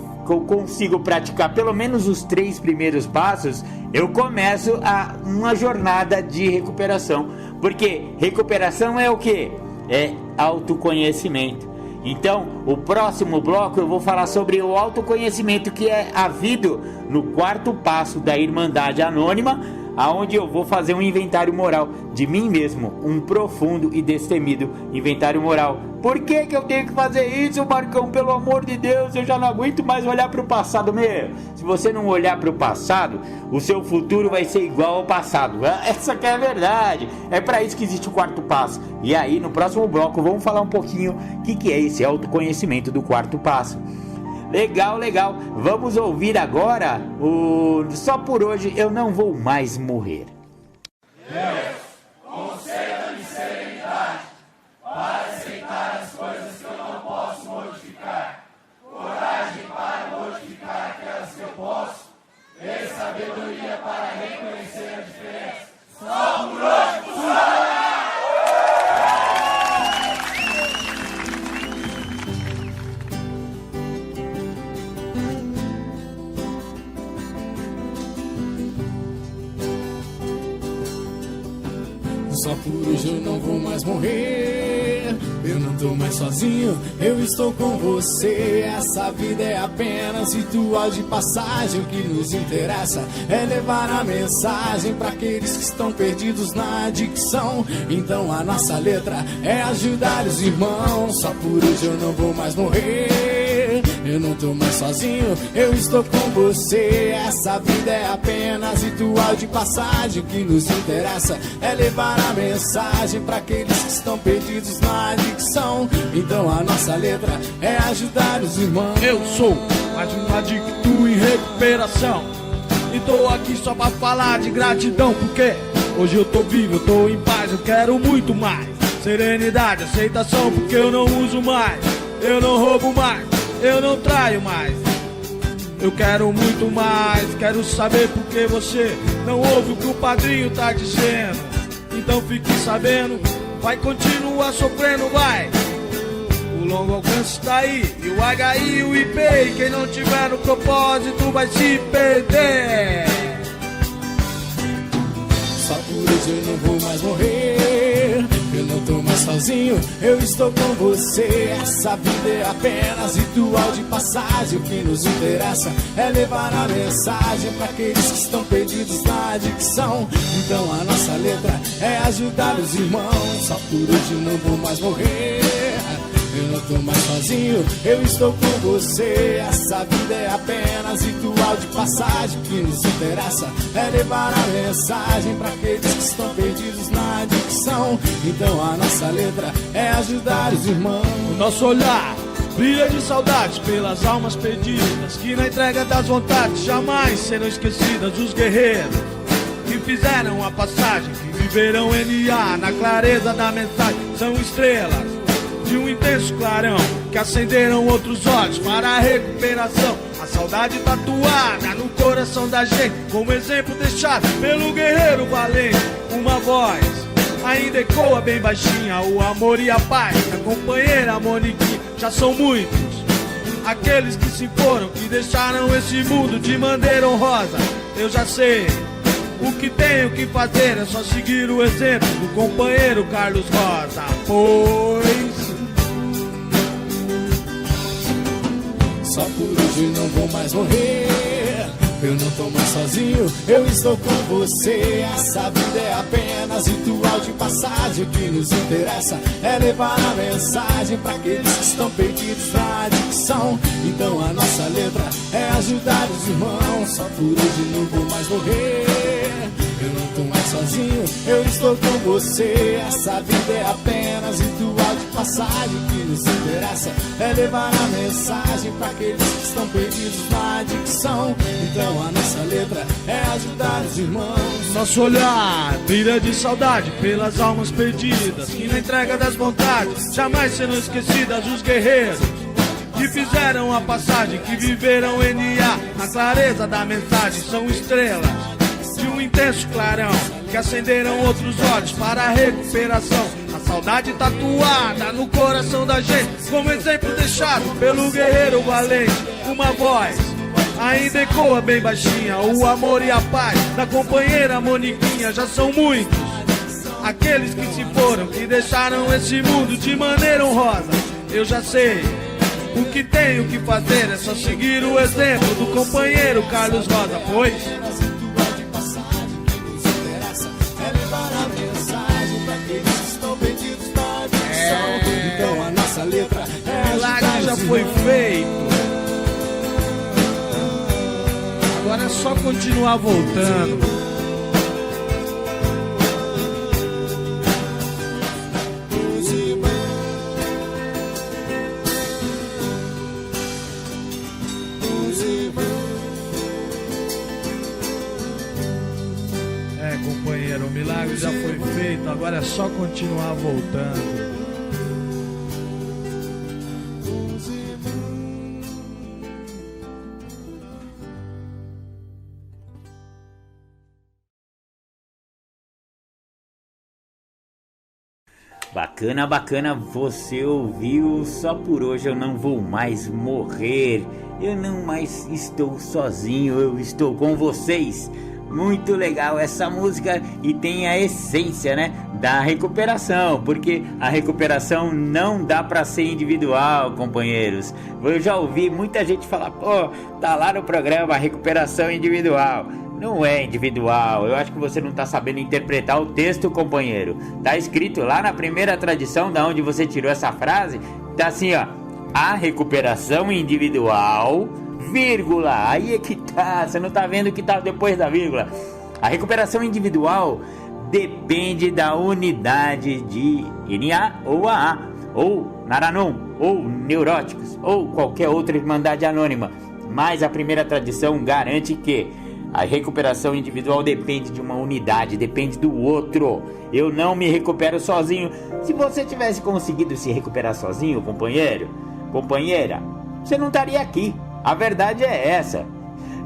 consigo praticar pelo menos os 3 primeiros passos, eu começo uma jornada de recuperação, porque recuperação é o quê? É autoconhecimento. Então, o próximo bloco eu vou falar sobre o autoconhecimento, que é havido no 4º passo da Irmandade Anônima, aonde eu vou fazer um inventário moral de mim mesmo, um profundo e destemido inventário moral. Por que eu tenho que fazer isso, Marcão? Pelo amor de Deus, eu já não aguento mais olhar para o passado. Se você não olhar para o passado, o seu futuro vai ser igual ao passado. Essa que é a verdade. É para isso que existe o 4º passo. E aí, no próximo bloco, vamos falar um pouquinho o que é esse autoconhecimento do 4º passo. Legal. Vamos ouvir agora o Só por Hoje Eu Não Vou Mais Morrer. Deus, conceda-me serenidade para aceitar as coisas que eu não posso modificar, coragem para modificar aquelas que eu posso, e sabedoria para reconhecer a diferença. Só por hoje, funciona! Só por hoje eu não vou mais morrer. Eu não tô mais sozinho, eu estou com você. Essa vida é apenas ritual de passagem. O que nos interessa é levar a mensagem para aqueles que estão perdidos na adicção. Então a nossa letra é ajudar os irmãos. Só por hoje eu não vou mais morrer. Eu não tô mais sozinho, eu estou com você. Essa vida é apenas ritual de passagem. O que nos interessa é levar a mensagem para aqueles que estão perdidos na adicção. Então a nossa letra é ajudar os irmãos. Eu sou mais um adicto em recuperação e tô aqui só pra falar de gratidão, porque hoje eu tô vivo, eu tô em paz, eu quero muito mais serenidade, aceitação, porque eu não uso mais, eu não roubo mais, eu não traio mais. Eu quero muito mais, quero saber por que você não ouve o que o padrinho tá dizendo. Então fique sabendo, vai continuar sofrendo, vai. O longo alcance tá aí, e o HI e o IP, e quem não tiver no propósito vai se perder. Só por hoje eu não vou mais morrer. Eu não tô mais sozinho, eu estou com você. Essa vida é apenas ritual de passagem. O que nos interessa é levar a mensagem para aqueles que estão perdidos na adicção. Então a nossa letra é ajudar os irmãos. Só por hoje eu não vou mais morrer. Eu não tô mais sozinho, eu estou com você. Essa vida é apenas ritual de passagem. O que nos interessa é levar a mensagem para aqueles que estão perdidos na adicção. Então a nossa letra é ajudar os irmãos. O nosso olhar brilha de saudades pelas almas perdidas, que na entrega das vontades jamais serão esquecidas. Os guerreiros que fizeram a passagem, que viverão NA na clareza da mensagem, são estrelas de um intenso clarão, que acenderam outros olhos para a recuperação. A saudade tatuada no coração da gente, como exemplo deixado pelo guerreiro valente. Uma voz ainda ecoa bem baixinha, o amor e a paz da companheira Moniquinha. Já são muitos aqueles que se foram, que deixaram esse mundo de maneira honrosa. Eu já sei o que tenho que fazer, é só seguir o exemplo do companheiro Carlos Rosa. Pois só por hoje eu não vou mais morrer. Eu não tô mais sozinho, eu estou com você. Essa vida é apenas ritual de passagem. O que nos interessa é levar a mensagem para aqueles que estão perdidos na adicção. Então a nossa letra é ajudar os irmãos. Só por hoje não vou mais morrer. Eu não tô mais sozinho, eu estou com você. Essa vida é apenas ritual de passagem. passagem. O que nos interessa é levar a mensagem pra aqueles que estão perdidos na adicção. Então a nossa letra é ajudar os irmãos. Nosso olhar brilha de saudade pelas almas perdidas, que na entrega das vontades jamais serão esquecidas. Os guerreiros que fizeram a passagem, que viveram NA na clareza da mensagem, são estrelas de um intenso clarão, que acenderam outros olhos para a recuperação. A saudade tatuada no coração da gente, como exemplo deixado pelo guerreiro valente. Uma voz ainda ecoa bem baixinha, o amor e a paz da companheira Moniquinha. Já são muitos aqueles que se foram, que deixaram esse mundo de maneira honrosa. Eu já sei o que tenho que fazer, é só seguir o exemplo do companheiro Carlos Rosa, pois então a nossa letra é milagre já foi feito. Agora é só continuar voltando. Companheiro, o milagre já foi feito, agora é só continuar voltando. Bacana, bacana, você ouviu Só Por Hoje Eu Não Vou Mais Morrer. Eu não mais estou sozinho, eu estou com vocês. Muito legal essa música e tem a essência, né, da recuperação, porque a recuperação não dá pra ser individual, companheiros. Eu já ouvi muita gente falar, pô, tá lá no programa recuperação individual. Não é individual, eu acho que você não tá sabendo interpretar o texto, companheiro. Tá escrito lá na primeira tradição, da onde você tirou essa frase, tá assim, ó: a recuperação individual, vírgula, aí é que tá, você não tá vendo que tá depois da vírgula. A recuperação individual depende da unidade de NA ou AA, ou Naranon, ou Neuróticos, ou qualquer outra irmandade anônima. Mas a primeira tradição garante que a recuperação individual depende de uma unidade, depende do outro. Eu não me recupero sozinho. Se você tivesse conseguido se recuperar sozinho, companheiro, companheira, você não estaria aqui. A verdade é essa.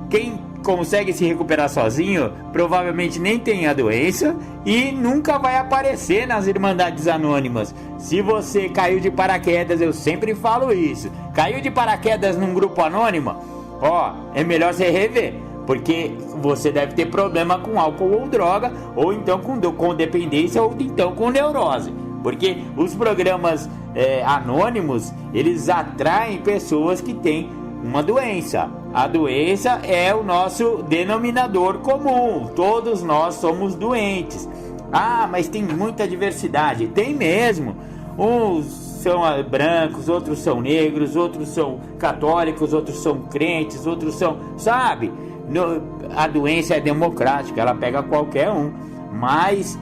Quem consegue se recuperar sozinho provavelmente nem tem a doença e nunca vai aparecer nas Irmandades Anônimas. Se você caiu de paraquedas, eu sempre falo isso, caiu de paraquedas num grupo anônimo, ó, é melhor você rever, porque você deve ter problema com álcool ou droga, ou então com dependência, ou então com neurose. Porque os programas anônimos, eles atraem pessoas que têm uma doença. A doença é o nosso denominador comum. Todos nós somos doentes. Ah, mas tem muita diversidade. Tem mesmo. Uns são brancos, outros são negros, outros são católicos, outros são crentes, outros são... Sabe? A doença é democrática, ela pega qualquer um. Mas,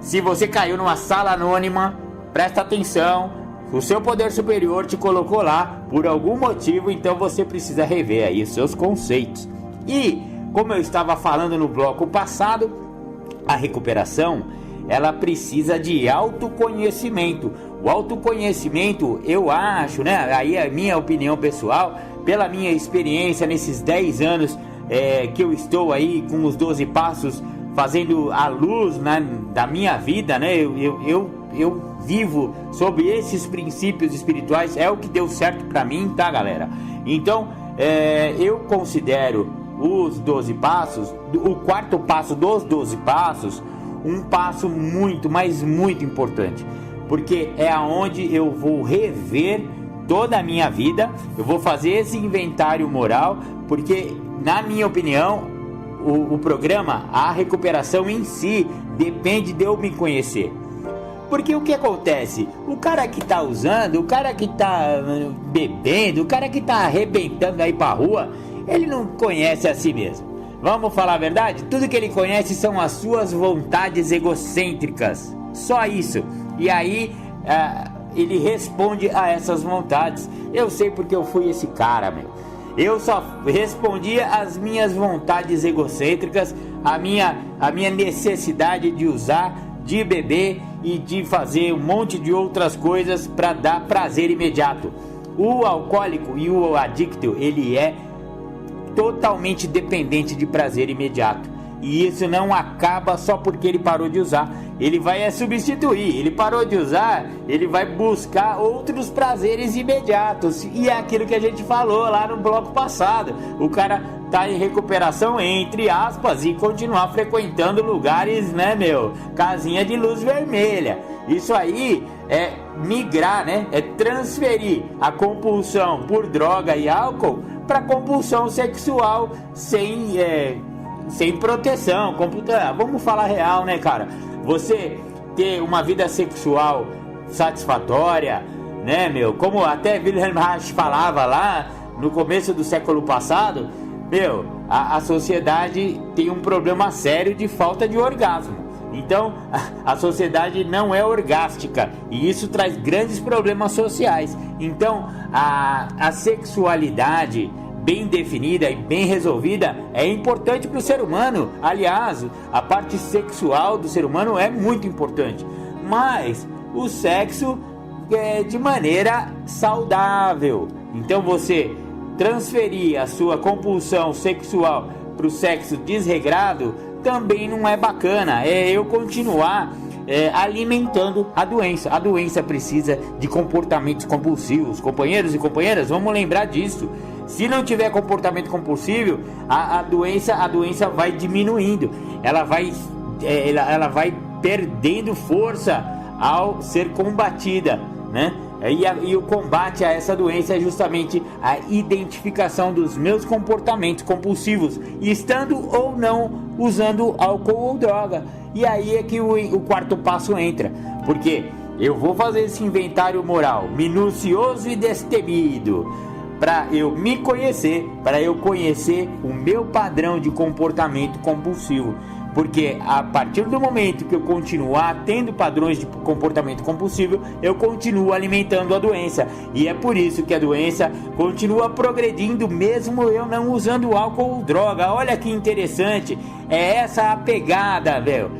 se você caiu numa sala anônima, presta atenção. O seu poder superior te colocou lá por algum motivo, então você precisa rever aí os seus conceitos. E, como eu estava falando no bloco passado, a recuperação, ela precisa de autoconhecimento. O autoconhecimento, eu acho, né, aí é a minha opinião pessoal, pela minha experiência nesses 10 anos que eu estou aí com os 12 passos, fazendo a luz, né, da minha vida, né, eu vivo sobre esses princípios espirituais, é o que deu certo pra mim, tá, galera? Então, eu considero os 12 passos, o quarto passo dos 12 passos, um passo muito, mas muito importante, porque é aonde eu vou rever toda a minha vida, eu vou fazer esse inventário moral, porque, na minha opinião, o programa, a recuperação em si, depende de eu me conhecer. Porque o que acontece? O cara que tá usando, o cara que tá bebendo, o cara que tá arrebentando aí pra rua, ele não conhece a si mesmo. Vamos falar a verdade? Tudo que ele conhece são as suas vontades egocêntricas. Só isso. E aí, ele responde a essas vontades. Eu sei porque eu fui esse cara, meu. Eu só respondia às minhas vontades egocêntricas, a minha necessidade de usar, de beber e de fazer um monte de outras coisas para dar prazer imediato. O alcoólico e o adicto, ele é totalmente dependente de prazer imediato. E isso não acaba só porque ele parou de usar. Ele vai substituir. Ele parou de usar, ele vai buscar outros prazeres imediatos. E é aquilo que a gente falou lá no bloco passado. O cara tá em recuperação, entre aspas, e continuar frequentando lugares, né, meu? Casinha de luz vermelha. Isso aí é migrar, né? É transferir a compulsão por droga e álcool para compulsão sexual sem proteção. Vamos falar real, né, cara? Você ter uma vida sexual satisfatória, né, meu? Como até Wilhelm Reich falava lá no começo do século passado, meu, a sociedade tem um problema sério de falta de orgasmo. Então, a sociedade não é orgástica e isso traz grandes problemas sociais. Então, a sexualidade bem definida e bem resolvida é importante para o ser humano. Aliás, a parte sexual do ser humano é muito importante, mas o sexo é de maneira saudável. Então você transferir a sua compulsão sexual para o sexo desregrado também não é bacana. É eu continuar alimentando a doença. A doença precisa de comportamentos compulsivos. Companheiros e companheiras, vamos lembrar disso. Se não tiver comportamento compulsivo, a doença vai diminuindo. Ela vai perdendo força ao ser combatida, né? E o combate a essa doença é justamente a identificação dos meus comportamentos compulsivos, estando ou não usando álcool ou droga. E aí é que o quarto passo entra, porque eu vou fazer esse inventário moral minucioso e destemido para eu me conhecer, para eu conhecer o meu padrão de comportamento compulsivo. Porque a partir do momento que eu continuar tendo padrões de comportamento compulsivo, eu continuo alimentando a doença. E é por isso que a doença continua progredindo mesmo eu não usando álcool ou droga. Olha que interessante, é essa a pegada, velho.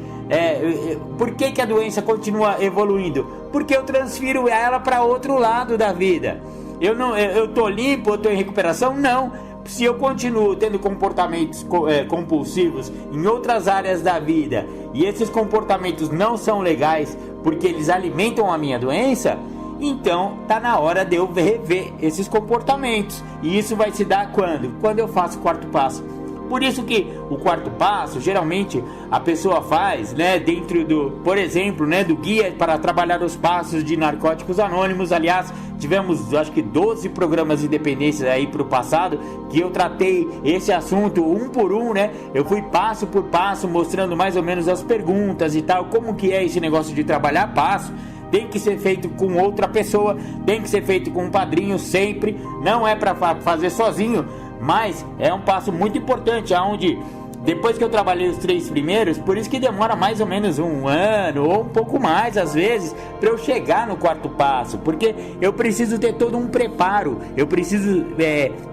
Por que a doença continua evoluindo? Porque eu transfiro ela para outro lado da vida. Eu tô limpo, eu tô em recuperação? Não. Se eu continuo tendo comportamentos compulsivos em outras áreas da vida e esses comportamentos não são legais porque eles alimentam a minha doença, então tá na hora de eu rever esses comportamentos. E isso vai se dar quando? Quando eu faço o quarto passo. Por isso que o quarto passo, geralmente, a pessoa faz, né, dentro do, por exemplo, né, do guia para trabalhar os passos de Narcóticos Anônimos. Aliás, tivemos, acho que 12 programas de dependência aí pro passado, que eu tratei esse assunto um por um, né? Eu fui passo por passo, mostrando mais ou menos as perguntas e tal, como que é esse negócio de trabalhar passo. Tem que ser feito com outra pessoa, tem que ser feito com um padrinho sempre, não é para fazer sozinho. Mas é um passo muito importante, onde depois que eu trabalhei os 3 primeiros, por isso que demora mais ou menos um ano ou um pouco mais às vezes para eu chegar no quarto passo, porque eu preciso ter todo um preparo. Eu preciso,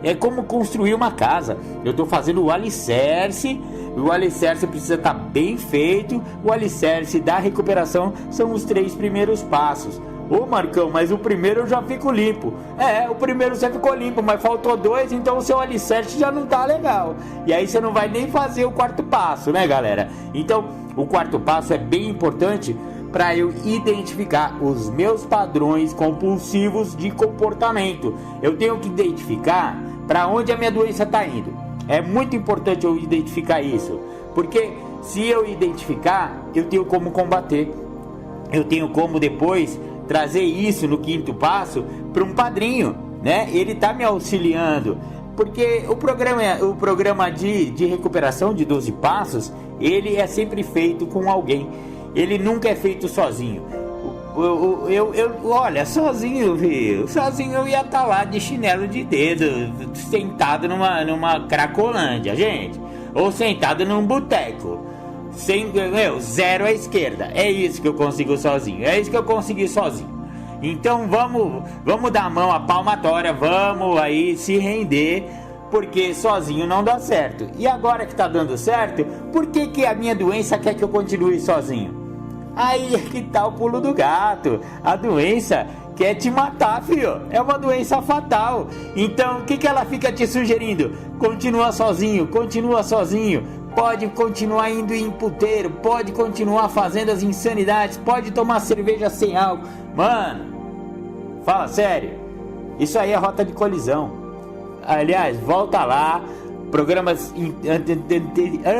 é como construir uma casa. Eu estou fazendo o alicerce precisa estar bem feito. O alicerce da recuperação são os 3 primeiros passos. Ô Marcão, mas o primeiro eu já fico limpo. O primeiro você ficou limpo, mas faltou 2, então o seu alicerce já não tá legal. E aí você não vai nem fazer o quarto passo, né, galera? Então, o quarto passo é bem importante para eu identificar os meus padrões compulsivos de comportamento. Eu tenho que identificar para onde a minha doença tá indo. É muito importante eu identificar isso, porque se eu identificar, eu tenho como combater. Eu tenho como depois trazer isso no quinto passo para um padrinho, né? Ele tá me auxiliando, porque o programa de recuperação de 12 passos, ele é sempre feito com alguém. Ele nunca é feito sozinho. Olha, sozinho eu ia estar lá de chinelo de dedo, sentado numa cracolândia, gente, ou sentado num boteco. Zero à esquerda. É isso que eu consigo sozinho. É isso que eu consegui sozinho. Então vamos dar a mão à palmatória, vamos aí se render, porque sozinho não dá certo. E agora que tá dando certo, por que a minha doença quer que eu continue sozinho? Aí é que tá o pulo do gato. A doença quer te matar, filho. É uma doença fatal. Então o que ela fica te sugerindo? Continua sozinho, continua sozinho. Pode continuar indo em puteiro, pode continuar fazendo as insanidades, pode tomar cerveja sem álcool. Mano, fala sério, isso aí é rota de colisão. Aliás, volta lá, programas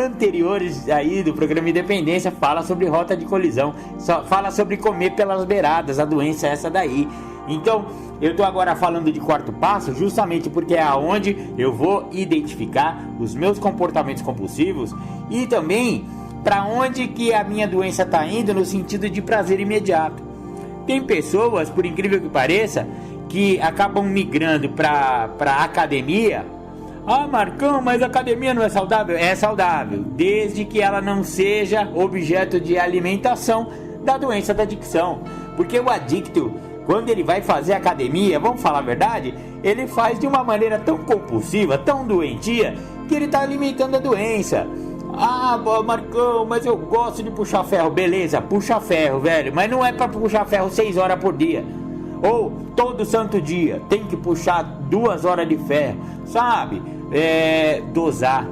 anteriores aí do programa Independência fala sobre rota de colisão, só fala sobre comer pelas beiradas, a doença é essa daí. Então, eu tô agora falando de quarto passo justamente porque é aonde eu vou identificar os meus comportamentos compulsivos e também para onde que a minha doença tá indo no sentido de prazer imediato. Tem pessoas, por incrível que pareça, que acabam migrando para academia. Ah, Marcão, mas a academia não é saudável? É saudável, desde que ela não seja objeto de alimentação da doença da adicção. Porque o adicto, quando ele vai fazer academia, vamos falar a verdade, ele faz de uma maneira tão compulsiva, tão doentia, que ele está alimentando a doença. Ah, Marcão, mas eu gosto de puxar ferro. Beleza, puxa ferro, velho, mas não é para puxar ferro 6 horas por dia. Ou todo santo dia, tem que puxar 2 horas de ferro, sabe? Dosar.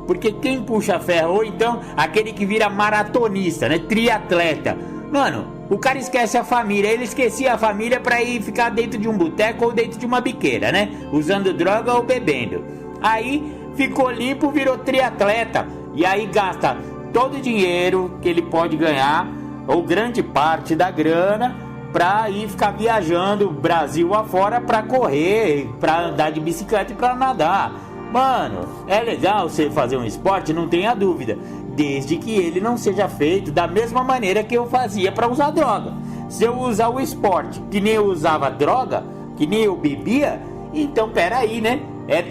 Porque quem puxa ferro, ou então aquele que vira maratonista, né? Triatleta. Mano, o cara esquece a família. Ele esquecia a família pra ir ficar dentro de um boteco ou dentro de uma biqueira, né? Usando droga ou bebendo. Aí ficou limpo, virou triatleta. E aí gasta todo o dinheiro que ele pode ganhar, ou grande parte da grana, pra ir ficar viajando Brasil afora pra correr, pra andar de bicicleta e pra nadar. Mano, é legal você fazer um esporte, não tenha dúvida, desde que ele não seja feito da mesma maneira que eu fazia pra usar droga. Se eu usar o esporte que nem eu usava droga, que nem eu bebia, então peraí, né?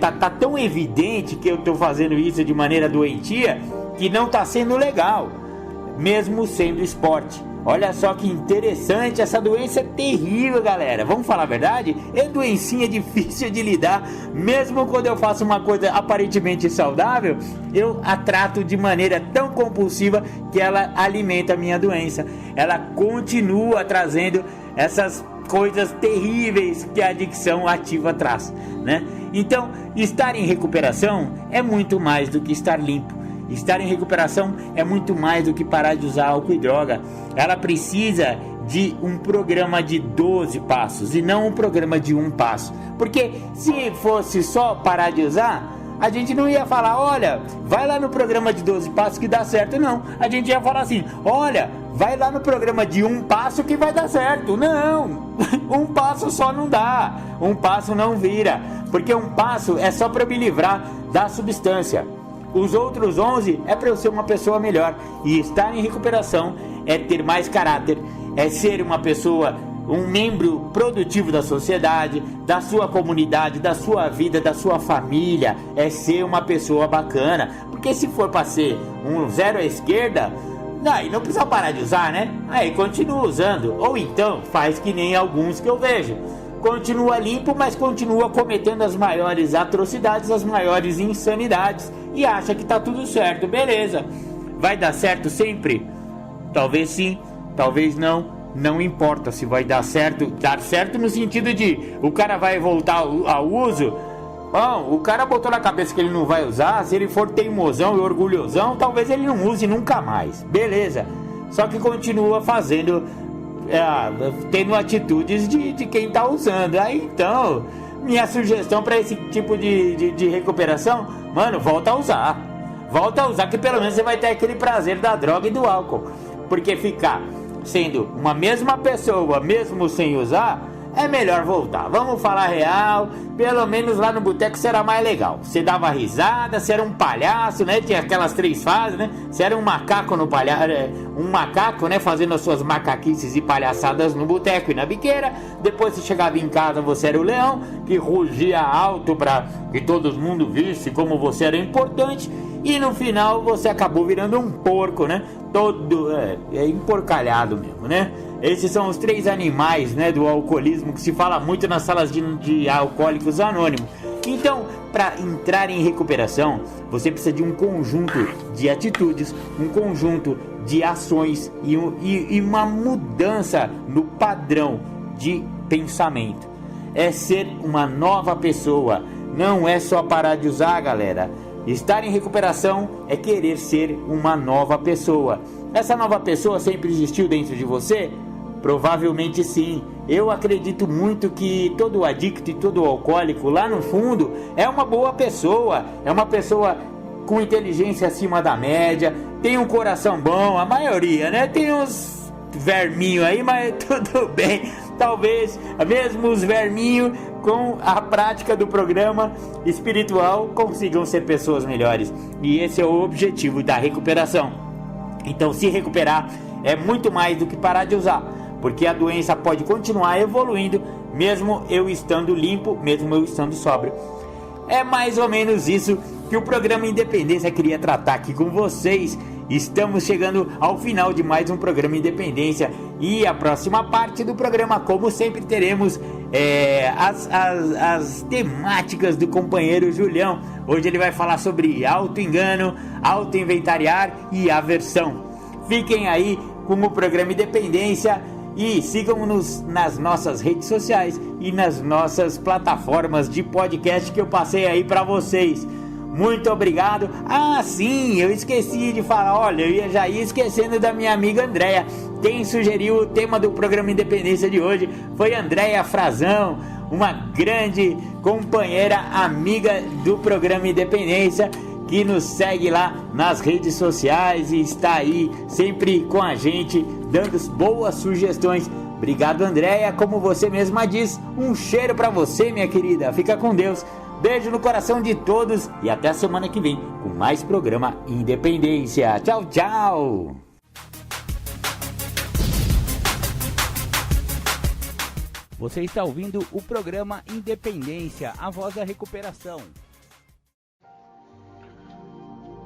Tá tão evidente que eu tô fazendo isso de maneira doentia que não tá sendo legal, mesmo sendo esporte. Olha só que interessante, essa doença é terrível, galera. Vamos falar a verdade? É doencinha difícil de lidar. Mesmo quando eu faço uma coisa aparentemente saudável, eu a trato de maneira tão compulsiva que ela alimenta a minha doença. Ela continua trazendo essas coisas terríveis que a adicção ativa traz, né? Então, estar em recuperação é muito mais do que estar limpo. Estar em recuperação é muito mais do que parar de usar álcool e droga. Ela precisa de um programa de 12 passos e não um programa de 1 passo. Porque se fosse só parar de usar, a gente não ia falar, olha, vai lá no programa de 12 passos que dá certo. Não, a gente ia falar assim, olha, vai lá no programa de 1 passo que vai dar certo. Não, 1 passo só não dá, 1 passo não vira. Porque 1 passo é só para me livrar da substância. Os outros 11 é para eu ser uma pessoa melhor. E estar em recuperação é ter mais caráter, é ser uma pessoa, um membro produtivo da sociedade, da sua comunidade, da sua vida, da sua família. É ser uma pessoa bacana. Porque se for para ser um zero à esquerda, aí não precisa parar de usar, né? Aí continua usando. Ou então faz que nem alguns que eu vejo. Continua limpo, mas continua cometendo as maiores atrocidades, as maiores insanidades e acha que tá tudo certo. Beleza, vai dar certo sempre? Talvez sim, talvez não, não importa se vai dar certo no sentido de o cara vai voltar ao uso. Bom, o cara botou na cabeça que ele não vai usar, se ele for teimosão e orgulhosão, talvez ele não use nunca mais, beleza, só que continua fazendo... tendo atitudes de quem tá usando. Aí então, minha sugestão para esse tipo de recuperação, mano, volta a usar, que pelo menos você vai ter aquele prazer da droga e do álcool. Porque ficar sendo uma mesma pessoa mesmo sem usar, é melhor voltar. Vamos falar real, pelo menos lá no boteco será mais legal. Você dava risada, você era um palhaço, né? Tinha aquelas 3 fases, né? Você era um macaco no palhaço, um macaco, né? Fazendo as suas macaquices e palhaçadas no boteco e na biqueira. Depois você chegava em casa, você era o leão, que rugia alto pra que todo mundo visse como você era importante. E no final você acabou virando um porco, né? Todo emporcalhado mesmo, né? Esses são os 3 animais, né, do alcoolismo que se fala muito nas salas de alcoólicos anônimos. Então, para entrar em recuperação, você precisa de um conjunto de atitudes, um conjunto de ações e uma mudança no padrão de pensamento. É ser uma nova pessoa, não é só parar de usar, galera. Estar em recuperação é querer ser uma nova pessoa. Essa nova pessoa sempre existiu dentro de você? Provavelmente sim. Eu acredito muito que todo adicto e todo alcoólico lá no fundo é uma boa pessoa, é uma pessoa com inteligência acima da média, tem um coração bom, a maioria, né? Tem uns verminhos aí, mas tudo bem. Talvez mesmo os verminhos, com a prática do programa espiritual, consigam ser pessoas melhores. E esse é o objetivo da recuperação. Então, se recuperar é muito mais do que parar de usar, porque a doença pode continuar evoluindo, mesmo eu estando limpo, mesmo eu estando sóbrio. É mais ou menos isso que o programa Independência queria tratar aqui com vocês. Estamos chegando ao final de mais um programa Independência, e a próxima parte do programa, como sempre, teremos as temáticas do companheiro Julião. Hoje ele vai falar sobre auto-engano, auto-inventariar e aversão. Fiquem aí com o programa Independência e sigam-nos nas nossas redes sociais e nas nossas plataformas de podcast que eu passei aí para vocês. Muito obrigado. Ah, sim, eu esqueci de falar. Olha, eu já ia esquecendo da minha amiga Andréia. Quem sugeriu o tema do programa Independência de hoje foi Andréia Frazão, uma grande companheira, amiga do programa Independência, que nos segue lá nas redes sociais e está aí sempre com a gente, dando boas sugestões. Obrigado, Andréia. Como você mesma diz, um cheiro para você, minha querida. Fica com Deus. Beijo no coração de todos e até a semana que vem com mais programa Independência. Tchau, tchau! Você está ouvindo o programa Independência, a voz da recuperação.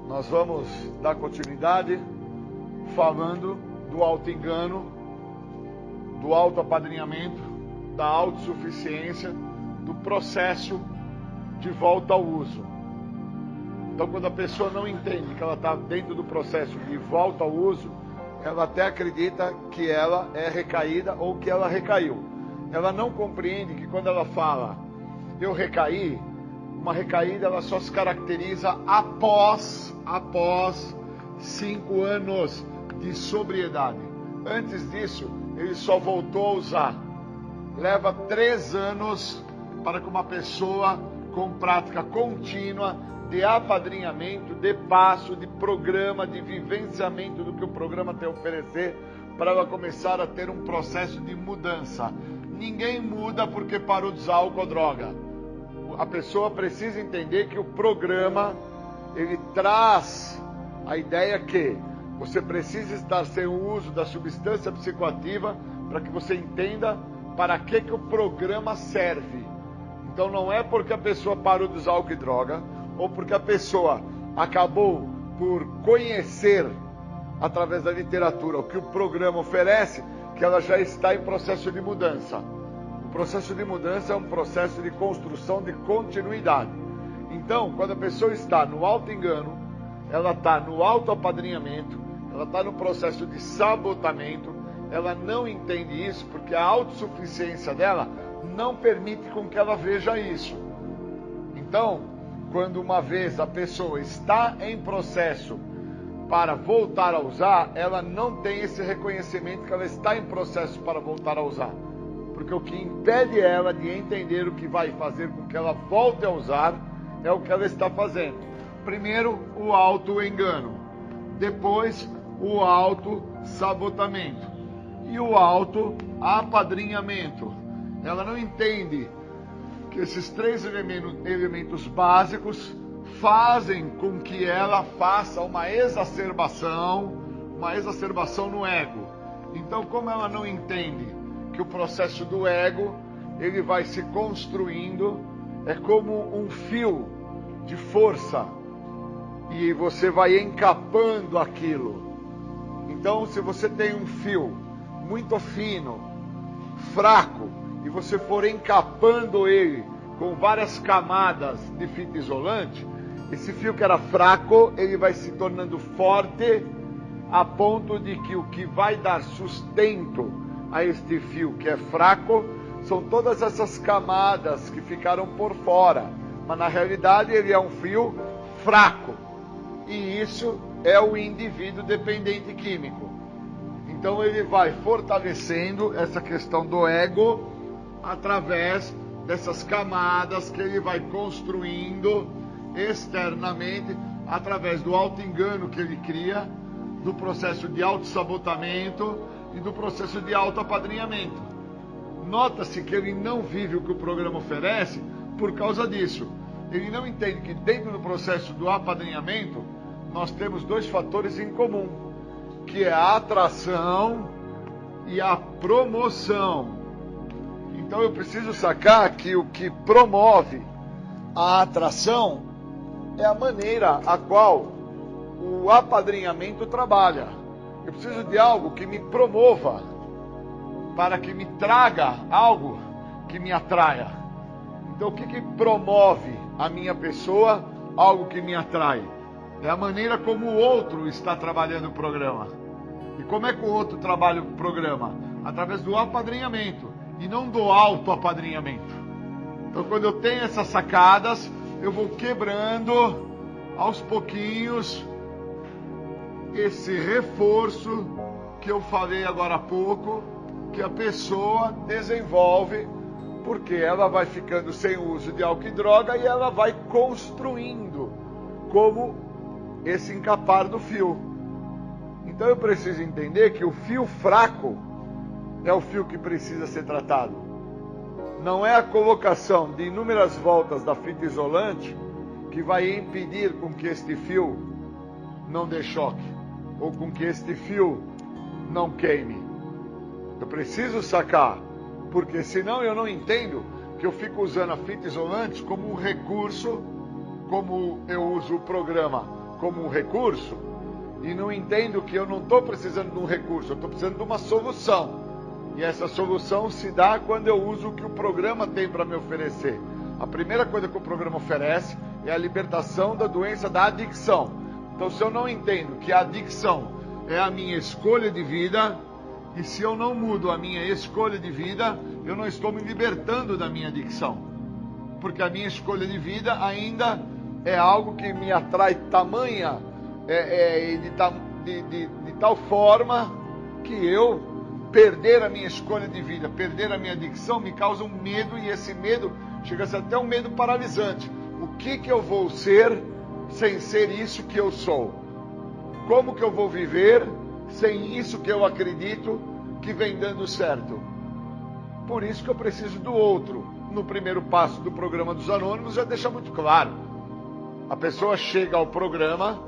Nós vamos dar continuidade falando do auto-engano, do auto-apadrinhamento, da autossuficiência, do processo de volta ao uso. Então, quando a pessoa não entende que ela está dentro do processo de volta ao uso, ela até acredita que ela é recaída ou que ela recaiu. Ela não compreende que quando ela fala eu recaí, uma recaída ela só se caracteriza após 5 anos de sobriedade. Antes disso, ele só voltou a usar. Leva 3 anos para que uma pessoa com prática contínua de apadrinhamento, de passo, de programa, de vivenciamento do que o programa tem a oferecer, para ela começar a ter um processo de mudança. Ninguém muda porque parou de usar álcool ou droga. A pessoa precisa entender que o programa, ele traz a ideia que você precisa estar sem o uso da substância psicoativa para que você entenda para que o programa serve. Então não é porque a pessoa parou de usar álcool e droga, ou porque a pessoa acabou por conhecer através da literatura o que o programa oferece, que ela já está em processo de mudança. O processo de mudança é um processo de construção de continuidade. Então, quando a pessoa está no auto-engano, ela está no auto-apadrinhamento, ela está no processo de sabotamento, ela não entende isso porque a autossuficiência dela não permite com que ela veja isso. Então, quando uma vez a pessoa está em processo para voltar a usar, ela não tem esse reconhecimento que ela está em processo para voltar a usar. Porque o que impede ela de entender o que vai fazer com que ela volte a usar é o que ela está fazendo. Primeiro, o auto-engano. Depois, o auto-sabotamento. E o auto-apadrinhamento. Ela não entende que esses 3 elementos básicos fazem com que ela faça uma exacerbação no ego. Então, como ela não entende que o processo do ego, ele vai se construindo, é como um fio de força, e você vai encapando aquilo. Então, se você tem um fio muito fino, fraco, e você for encapando ele com várias camadas de fita isolante, esse fio que era fraco, ele vai se tornando forte a ponto de que o que vai dar sustento a este fio que é fraco são todas essas camadas que ficaram por fora. Mas na realidade ele é um fio fraco. E isso é o indivíduo dependente químico. Então ele vai fortalecendo essa questão do ego através dessas camadas que ele vai construindo externamente, através do auto-engano que ele cria, do processo de auto-sabotamento e do processo de auto-apadrinhamento. Nota-se que ele não vive o que o programa oferece por causa disso. Ele não entende que dentro do processo do apadrinhamento nós temos dois fatores em comum, que é a atração e a promoção. Então eu preciso sacar que o que promove a atração é a maneira a qual o apadrinhamento trabalha. Eu preciso de algo que me promova, para que me traga algo que me atraia. Então o que promove a minha pessoa, algo que me atrai? É a maneira como o outro está trabalhando o programa. E como é que o outro trabalha o programa? Através do apadrinhamento e não do auto-apadrinhamento. Então quando eu tenho essas sacadas, eu vou quebrando aos pouquinhos esse reforço que eu falei agora há pouco, que a pessoa desenvolve, porque ela vai ficando sem uso de álcool e droga e ela vai construindo como esse encapar do fio. Então eu preciso entender que o fio fraco é o fio que precisa ser tratado. Não é a colocação de inúmeras voltas da fita isolante que vai impedir com que este fio não dê choque, ou com que este fio não queime. Eu preciso sacar, porque senão eu não entendo que eu fico usando a fita isolante como um recurso, como eu uso o programa como um recurso, e não entendo que eu não estou precisando de um recurso, eu estou precisando de uma solução. E essa solução se dá quando eu uso o que o programa tem para me oferecer. A primeira coisa que o programa oferece é a libertação da doença da adicção. Então, se eu não entendo que a adicção é a minha escolha de vida, e se eu não mudo a minha escolha de vida, eu não estou me libertando da minha adicção. Porque a minha escolha de vida ainda é algo que me atrai tamanha, de tal forma que eu perder a minha escolha de vida, perder a minha adicção, me causa um medo, e esse medo chega a ser até um medo paralisante. O que eu vou ser sem ser isso que eu sou? Como que eu vou viver sem isso que eu acredito que vem dando certo? Por isso que eu preciso do outro. No primeiro passo do programa dos Anônimos já deixa muito claro. A pessoa chega ao programa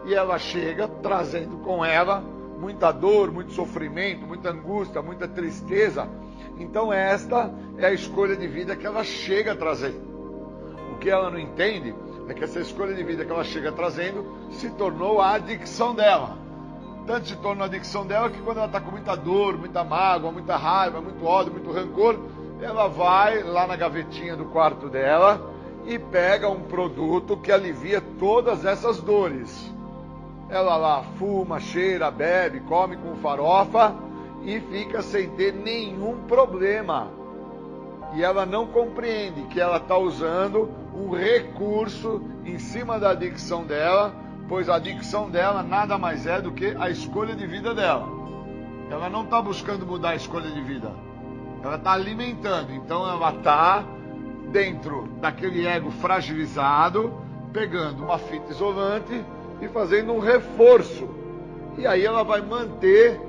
e ela chega trazendo com ela muita dor, muito sofrimento, muita angústia, muita tristeza. Então esta é a escolha de vida que ela chega trazendo. O que ela não entende é que essa escolha de vida que ela chega trazendo se tornou a adicção dela. Tanto se tornou a adicção dela que quando ela está com muita dor, muita mágoa, muita raiva, muito ódio, muito rancor, ela vai lá na gavetinha do quarto dela e pega um produto que alivia todas essas dores. Ela lá fuma, cheira, bebe, come com farofa e fica sem ter nenhum problema. E ela não compreende que ela está usando um recurso em cima da adicção dela, pois a adicção dela nada mais é do que a escolha de vida dela. Ela não está buscando mudar a escolha de vida. Ela está alimentando. Então ela está dentro daquele ego fragilizado, pegando uma fita isolante e fazendo um reforço. E aí ela vai manter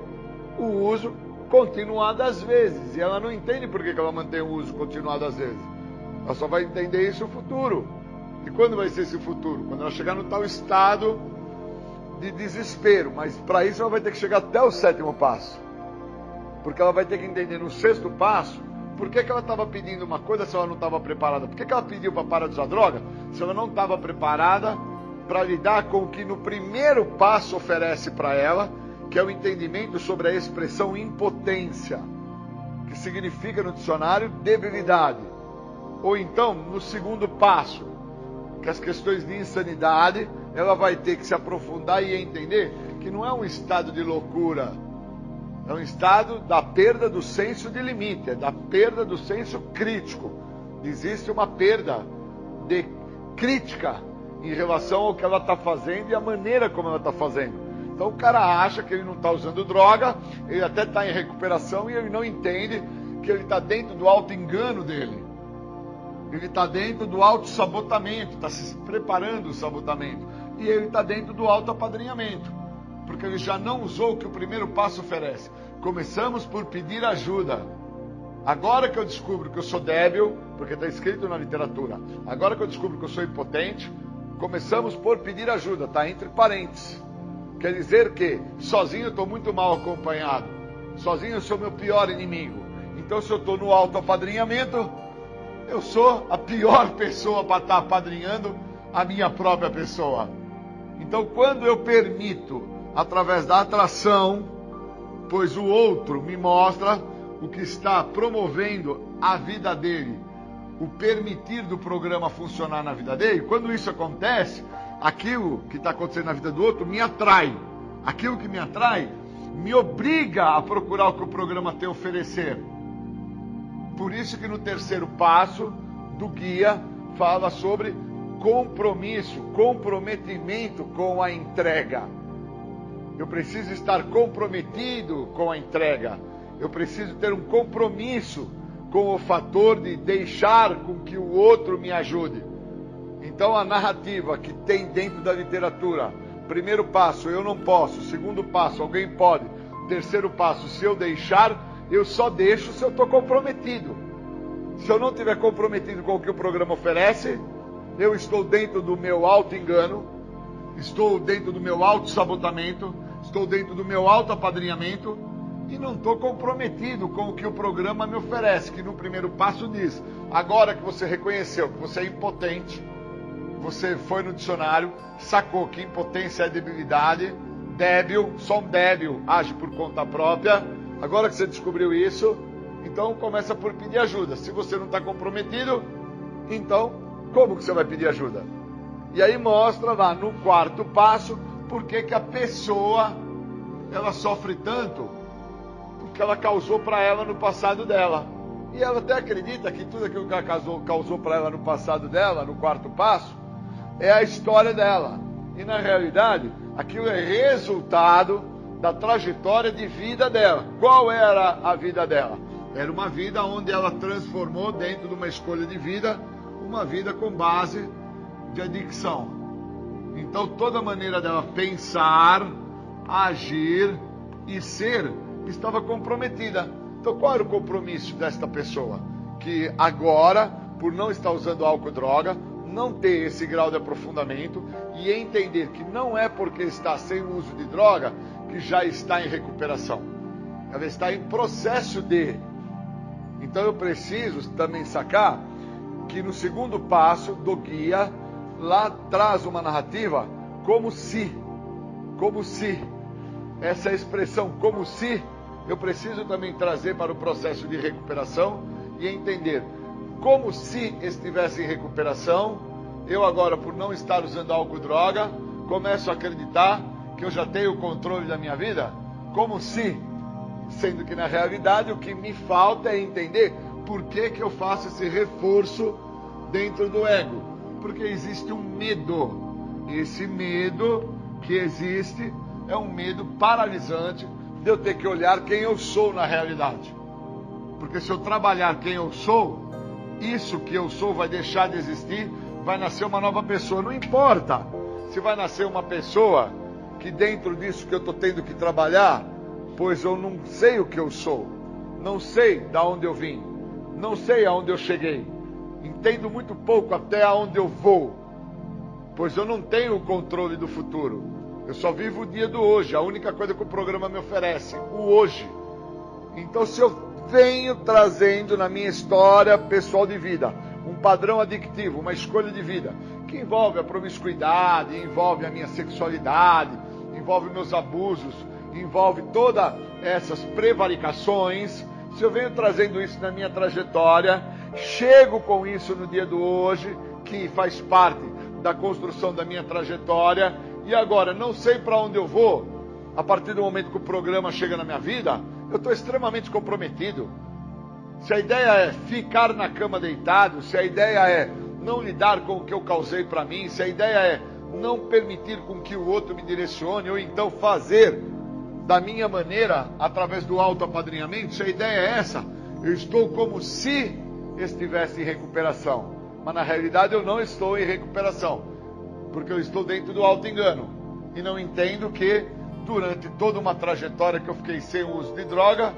o uso continuado às vezes. E ela não entende por que ela mantém o uso continuado às vezes. Ela só vai entender isso no futuro. E quando vai ser esse futuro? Quando ela chegar no tal estado de desespero. Mas para isso ela vai ter que chegar até o 7º passo. Porque ela vai ter que entender no 6º passo por que ela estava pedindo uma coisa se ela não estava preparada. Por que ela pediu para parar de usar droga se ela não estava preparada para lidar com o que no primeiro passo oferece para ela, que é o entendimento sobre a expressão impotência, que significa no dicionário debilidade. Ou então, no segundo passo, que as questões de insanidade, ela vai ter que se aprofundar e entender que não é um estado de loucura, é um estado da perda do senso de limite, é da perda do senso crítico. Existe uma perda de crítica em relação ao que ela está fazendo e a maneira como ela está fazendo. Então o cara acha que ele não está usando droga, ele até está em recuperação e ele não entende que ele está dentro do auto-engano dele. Ele está dentro do auto-sabotamento, está se preparando o sabotamento. E ele está dentro do auto-apadrinhamento, porque ele já não usou o que o primeiro passo oferece. Começamos por pedir ajuda. Agora que eu descubro que eu sou débil, porque está escrito na literatura, agora que eu descubro que eu sou impotente, começamos por pedir ajuda, está entre parênteses. Quer dizer que sozinho eu estou muito mal acompanhado, sozinho eu sou meu pior inimigo. Então se eu estou no auto-apadrinhamento, eu sou a pior pessoa para estar apadrinhando a minha própria pessoa. Então quando eu permito, através da atração, pois o outro me mostra o que está promovendo a vida dele, o permitir do programa funcionar na vida dele, quando isso acontece, aquilo que está acontecendo na vida do outro me atrai. Aquilo que me atrai me obriga a procurar o que o programa tem a oferecer. Por isso que no terceiro passo do guia fala sobre compromisso, comprometimento com a entrega. Eu preciso estar comprometido com a entrega. Eu preciso ter um compromisso com o fator de deixar com que o outro me ajude. Então a narrativa que tem dentro da literatura, primeiro passo, eu não posso, segundo passo, alguém pode, terceiro passo, se eu deixar, eu só deixo se eu estou comprometido. Se eu não estiver comprometido com o que o programa oferece, eu estou dentro do meu auto-engano, estou dentro do meu auto-sabotamento, estou dentro do meu auto-apadrinhamento e não estou comprometido com o que o programa me oferece, que no primeiro passo diz, agora que você reconheceu que você é impotente, você foi no dicionário, sacou que impotência é debilidade, débil, só um débil age por conta própria, agora que você descobriu isso, então começa por pedir ajuda. Se você não está comprometido, então como que você vai pedir ajuda? E aí mostra lá no quarto passo por que a pessoa ela sofre tanto, porque ela causou para ela no passado dela. E ela até acredita que tudo aquilo que ela causou para ela no passado dela, no quarto passo, é a história dela. E na realidade, aquilo é resultado da trajetória de vida dela. Qual era a vida dela? Era uma vida onde ela transformou dentro de uma escolha de vida, uma vida com base de adicção. Então toda a maneira dela pensar, agir e ser estava comprometida. Então qual era o compromisso desta pessoa? Que agora, por não estar usando álcool e droga, não ter esse grau de aprofundamento e entender que não é porque está sem o uso de droga que já está em recuperação. Ela está em processo de. Então eu preciso também sacar que no segundo passo do guia, lá traz uma narrativa como se, essa expressão como se, eu preciso também trazer para o processo de recuperação e entender como se estivesse em recuperação, eu agora por não estar usando álcool e droga, começo a acreditar que eu já tenho o controle da minha vida, como se, sendo que na realidade o que me falta é entender por que eu faço esse reforço dentro do ego. Porque existe um medo. Esse medo que existe é um medo paralisante de eu ter que olhar quem eu sou na realidade. Porque se eu trabalhar quem eu sou, isso que eu sou vai deixar de existir, vai nascer uma nova pessoa. Não importa se vai nascer uma pessoa que dentro disso que eu estou tendo que trabalhar, pois eu não sei o que eu sou, não sei de onde eu vim, não sei aonde eu cheguei, entendo muito pouco até aonde eu vou, pois eu não tenho o controle do futuro, eu só vivo o dia do hoje, a única coisa que o programa me oferece, o hoje. Então se eu venho trazendo na minha história pessoal de vida, um padrão adictivo, uma escolha de vida, que envolve a promiscuidade, envolve a minha sexualidade, envolve meus abusos, envolve todas essas prevaricações, se eu venho trazendo isso na minha trajetória, chego com isso no dia de hoje, que faz parte da construção da minha trajetória, e agora não sei para onde eu vou, a partir do momento que o programa chega na minha vida, eu estou extremamente comprometido. Se a ideia é ficar na cama deitado, se a ideia é não lidar com o que eu causei para mim, se a ideia é não permitir com que o outro me direcione, ou então fazer da minha maneira, através do autoapadrinhamento, se a ideia é essa, eu estou como se estivesse em recuperação. Mas na realidade eu não estou em recuperação, porque eu estou dentro do auto-engano. E não entendo que, durante toda uma trajetória que eu fiquei sem o uso de droga,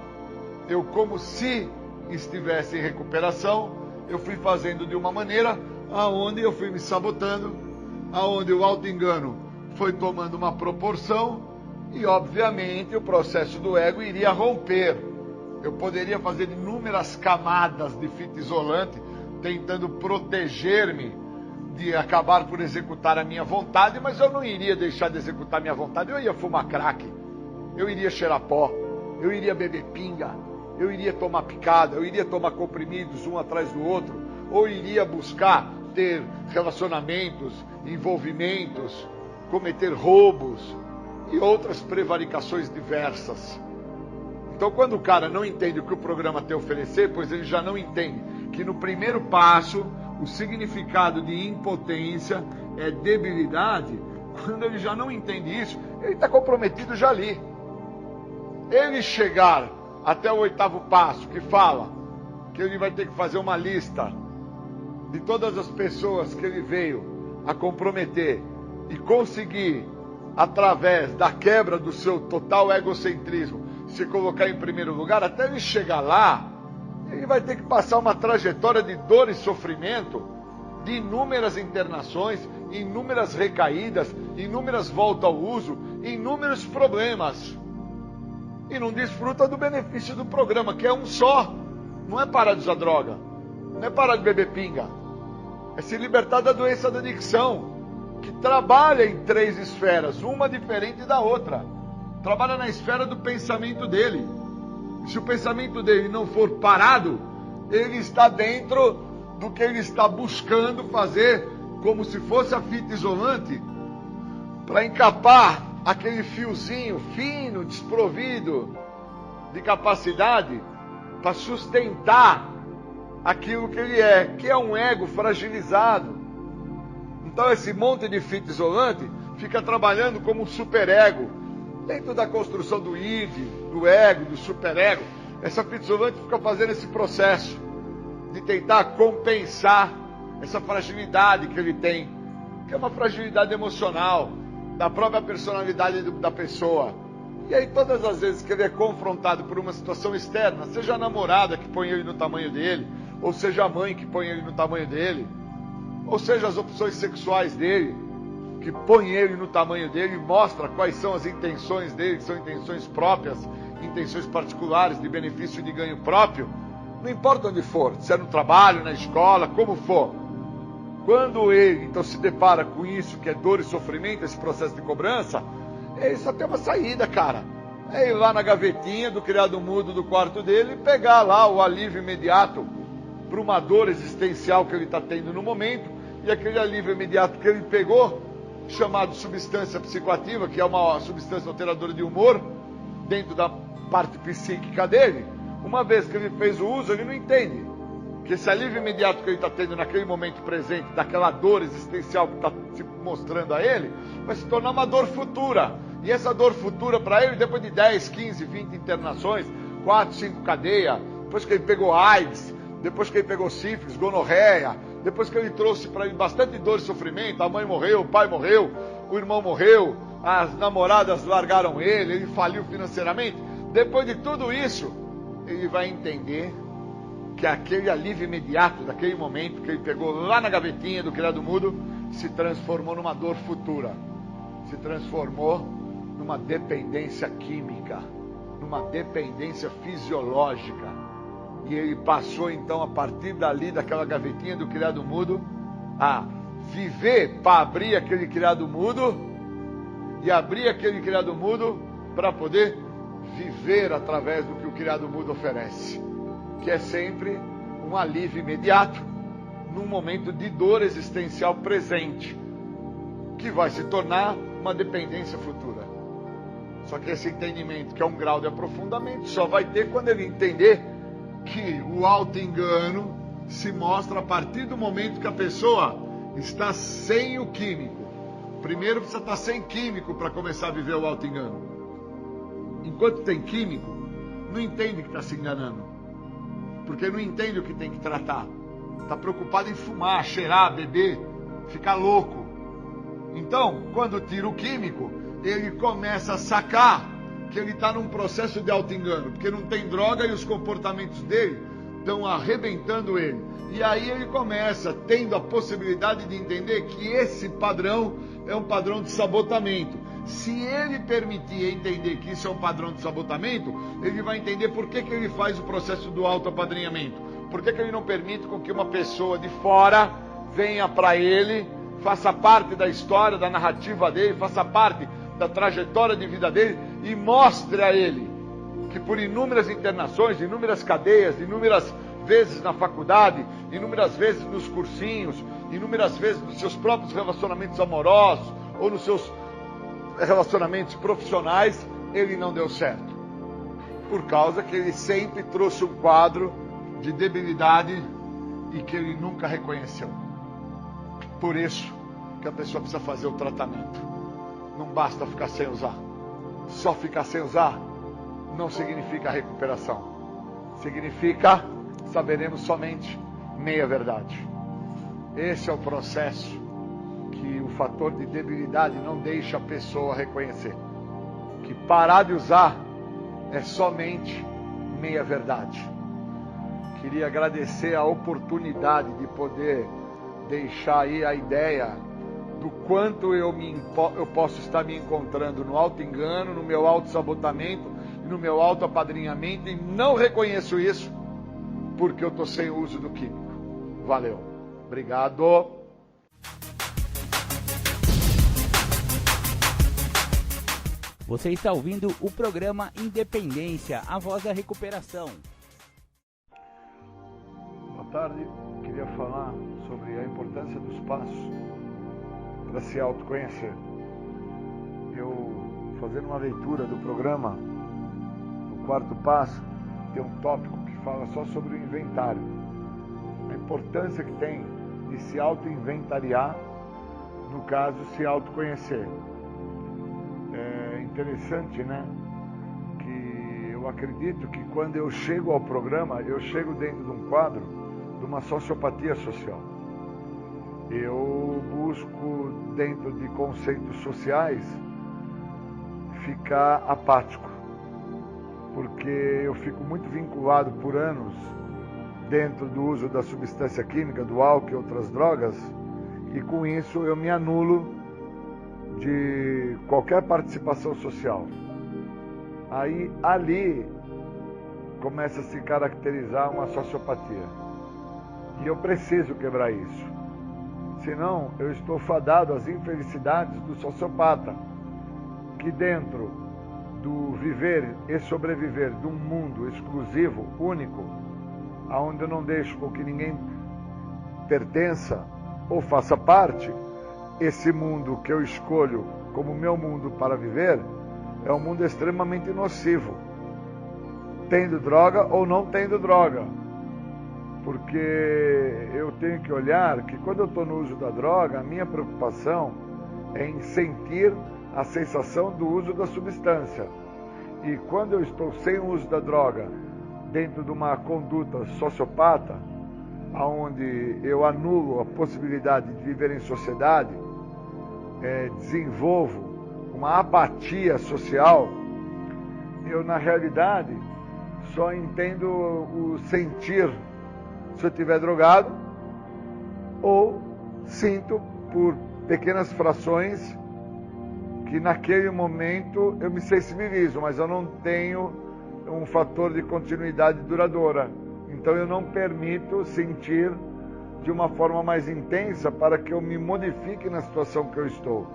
eu como se estivesse em recuperação, eu fui fazendo de uma maneira aonde eu fui me sabotando, aonde o auto-engano foi tomando uma proporção e, obviamente, o processo do ego iria romper. Eu poderia fazer inúmeras camadas de fita isolante, tentando proteger-me de acabar por executar a minha vontade, mas eu não iria deixar de executar a minha vontade. Eu ia fumar crack, eu iria cheirar pó, eu iria beber pinga, eu iria tomar picada, eu iria tomar comprimidos um atrás do outro, ou iria buscar ter relacionamentos, envolvimentos, cometer roubos e outras prevaricações diversas. Então, quando o cara não entende o que o programa tem a oferecer, pois ele já não entende que no primeiro passo o significado de impotência é debilidade, quando ele já não entende isso, ele está comprometido já ali. Ele chegar até o 8º passo, que fala que ele vai ter que fazer uma lista de todas as pessoas que ele veio a comprometer e conseguir, através da quebra do seu total egocentrismo, se colocar em primeiro lugar, até ele chegar lá, ele vai ter que passar uma trajetória de dor e sofrimento, de inúmeras internações, inúmeras recaídas, inúmeras voltas ao uso, inúmeros problemas. E não desfruta do benefício do programa, que é um só. Não é parar de usar droga, não é parar de beber pinga, é se libertar da doença da adicção, que trabalha em 3 esferas, uma diferente da outra. Trabalha na esfera do pensamento dele. Se o pensamento dele não for parado, ele está dentro do que ele está buscando fazer, como se fosse a fita isolante, para encapar aquele fiozinho fino, desprovido de capacidade, para sustentar aquilo que ele é, que é um ego fragilizado. Então esse monte de fita isolante fica trabalhando como um superego. Dentro da construção do id, do ego, do superego, essa fita isolante fica fazendo esse processo de tentar compensar essa fragilidade que ele tem, que é uma fragilidade emocional, da própria personalidade da pessoa. E aí todas as vezes que ele é confrontado por uma situação externa, seja a namorada que põe ele no tamanho dele, ou seja a mãe que põe ele no tamanho dele, ou seja as opções sexuais dele, que põe ele no tamanho dele e mostra quais são as intenções dele, que são intenções próprias, intenções particulares de benefício e de ganho próprio, não importa onde for, se é no trabalho, na escola, como for. Quando ele então se depara com isso, que é dor e sofrimento, esse processo de cobrança, ele só tem uma saída, cara. É ir lá na gavetinha do criado mudo do quarto dele e pegar lá o alívio imediato para uma dor existencial que ele está tendo no momento, e aquele alívio imediato que ele pegou, chamado substância psicoativa, que é uma substância alteradora de humor, dentro da parte psíquica dele, uma vez que ele fez o uso, ele não entende que esse alívio imediato que ele está tendo naquele momento presente, daquela dor existencial que está se mostrando a ele, vai se tornar uma dor futura. E essa dor futura para ele, depois de 10, 15, 20 internações, 4, 5 cadeias, depois que ele pegou AIDS, depois que ele pegou sífilis, gonorreia, depois que ele trouxe para ele bastante dor e sofrimento, a mãe morreu, o pai morreu, o irmão morreu, as namoradas largaram ele faliu financeiramente. Depois de tudo isso, ele vai entender que aquele alívio imediato daquele momento que ele pegou lá na gavetinha do criado mudo se transformou numa dor futura, se transformou numa dependência química, numa dependência fisiológica. E ele passou então, a partir dali, daquela gavetinha do criado mudo, a viver para abrir aquele criado mudo, e abrir aquele criado mudo para poder viver através do que o criado mudo oferece, que é sempre um alívio imediato num momento de dor existencial presente, que vai se tornar uma dependência futura. Só que esse entendimento, que é um grau de aprofundamento, só vai ter quando ele entender que o auto-engano se mostra a partir do momento que a pessoa está sem o químico. Primeiro precisa estar sem químico para começar a viver o auto-engano. Enquanto tem químico, não entende que está se enganando, porque não entende o que tem que tratar. Está preocupado em fumar, cheirar, beber, ficar louco. Então, quando tira o químico, ele começa a sacar que ele está num processo de auto-engano, porque não tem droga e os comportamentos dele estão arrebentando ele. E aí ele começa, tendo a possibilidade de entender que esse padrão é um padrão de sabotamento. Se ele permitir entender que isso é um padrão de sabotamento, ele vai entender por que ele faz o processo do autoapadrinhamento. Por que ele não permite com que uma pessoa de fora venha para ele, faça parte da história, da narrativa dele, faça parte da trajetória de vida dele e mostre a ele que por inúmeras internações, inúmeras cadeias, inúmeras vezes na faculdade, inúmeras vezes nos cursinhos, inúmeras vezes nos seus próprios relacionamentos amorosos ou nos seus relacionamentos profissionais, ele não deu certo. Por causa que ele sempre trouxe um quadro de debilidade e que ele nunca reconheceu. Por isso que a pessoa precisa fazer o tratamento. Não basta ficar sem usar. Só ficar sem usar não significa recuperação. Significa, saberemos somente meia verdade. Esse é o processo que o fator de debilidade não deixa a pessoa reconhecer. Que parar de usar é somente meia verdade. Queria agradecer a oportunidade de poder deixar aí a ideia do quanto eu posso estar me encontrando no auto-engano, no meu auto-sabotamento, no meu auto-apadrinhamento, e não reconheço isso porque eu estou sem o uso do químico. Valeu. Obrigado. Você está ouvindo o programa Independência, a voz da recuperação. Boa tarde. Queria falar sobre a importância dos passos para se autoconhecer. Eu, fazendo uma leitura do programa, no quarto passo, tem um tópico que fala só sobre o inventário. A importância que tem de se auto-inventariar, no caso, se autoconhecer. É interessante, né? Que eu acredito que quando eu chego ao programa, eu chego dentro de um quadro de uma sociopatia social. Eu busco, dentro de conceitos sociais, ficar apático, porque eu fico muito vinculado por anos dentro do uso da substância química, do álcool e outras drogas, e com isso eu me anulo de qualquer participação social. Aí, ali, começa a se caracterizar uma sociopatia. E eu preciso quebrar isso. Senão, eu estou fadado às infelicidades do sociopata, que dentro do viver e sobreviver de um mundo exclusivo, único, onde eu não deixo com que ninguém pertença ou faça parte, esse mundo que eu escolho como meu mundo para viver é um mundo extremamente nocivo, tendo droga ou não tendo droga. Porque eu tenho que olhar que quando eu estou no uso da droga, a minha preocupação é em sentir a sensação do uso da substância. E quando eu estou sem o uso da droga, dentro de uma conduta sociopata, onde eu anulo a possibilidade de viver em sociedade, desenvolvo uma apatia social, eu na realidade só entendo o sentir se eu estiver drogado, ou sinto por pequenas frações que naquele momento eu me sensibilizo, mas eu não tenho um fator de continuidade duradoura. Então eu não permito sentir de uma forma mais intensa para que eu me modifique na situação que eu estou.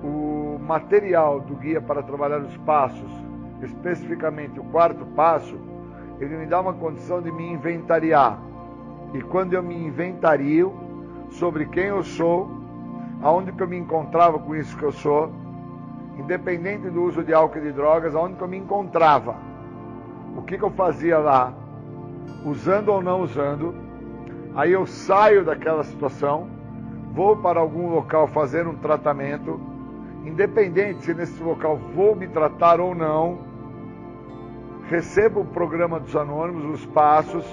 o material do Guia para Trabalhar os Passos, especificamente o 4º passo, ele me dá uma condição de me inventariar. E quando eu me inventario sobre quem eu sou, aonde que eu me encontrava com isso que eu sou, independente do uso de álcool e de drogas, aonde que eu me encontrava, o que eu fazia lá, usando ou não usando, aí eu saio daquela situação, vou para algum local fazer um tratamento, independente se nesse local vou me tratar ou não, recebo o programa dos Anônimos, os passos,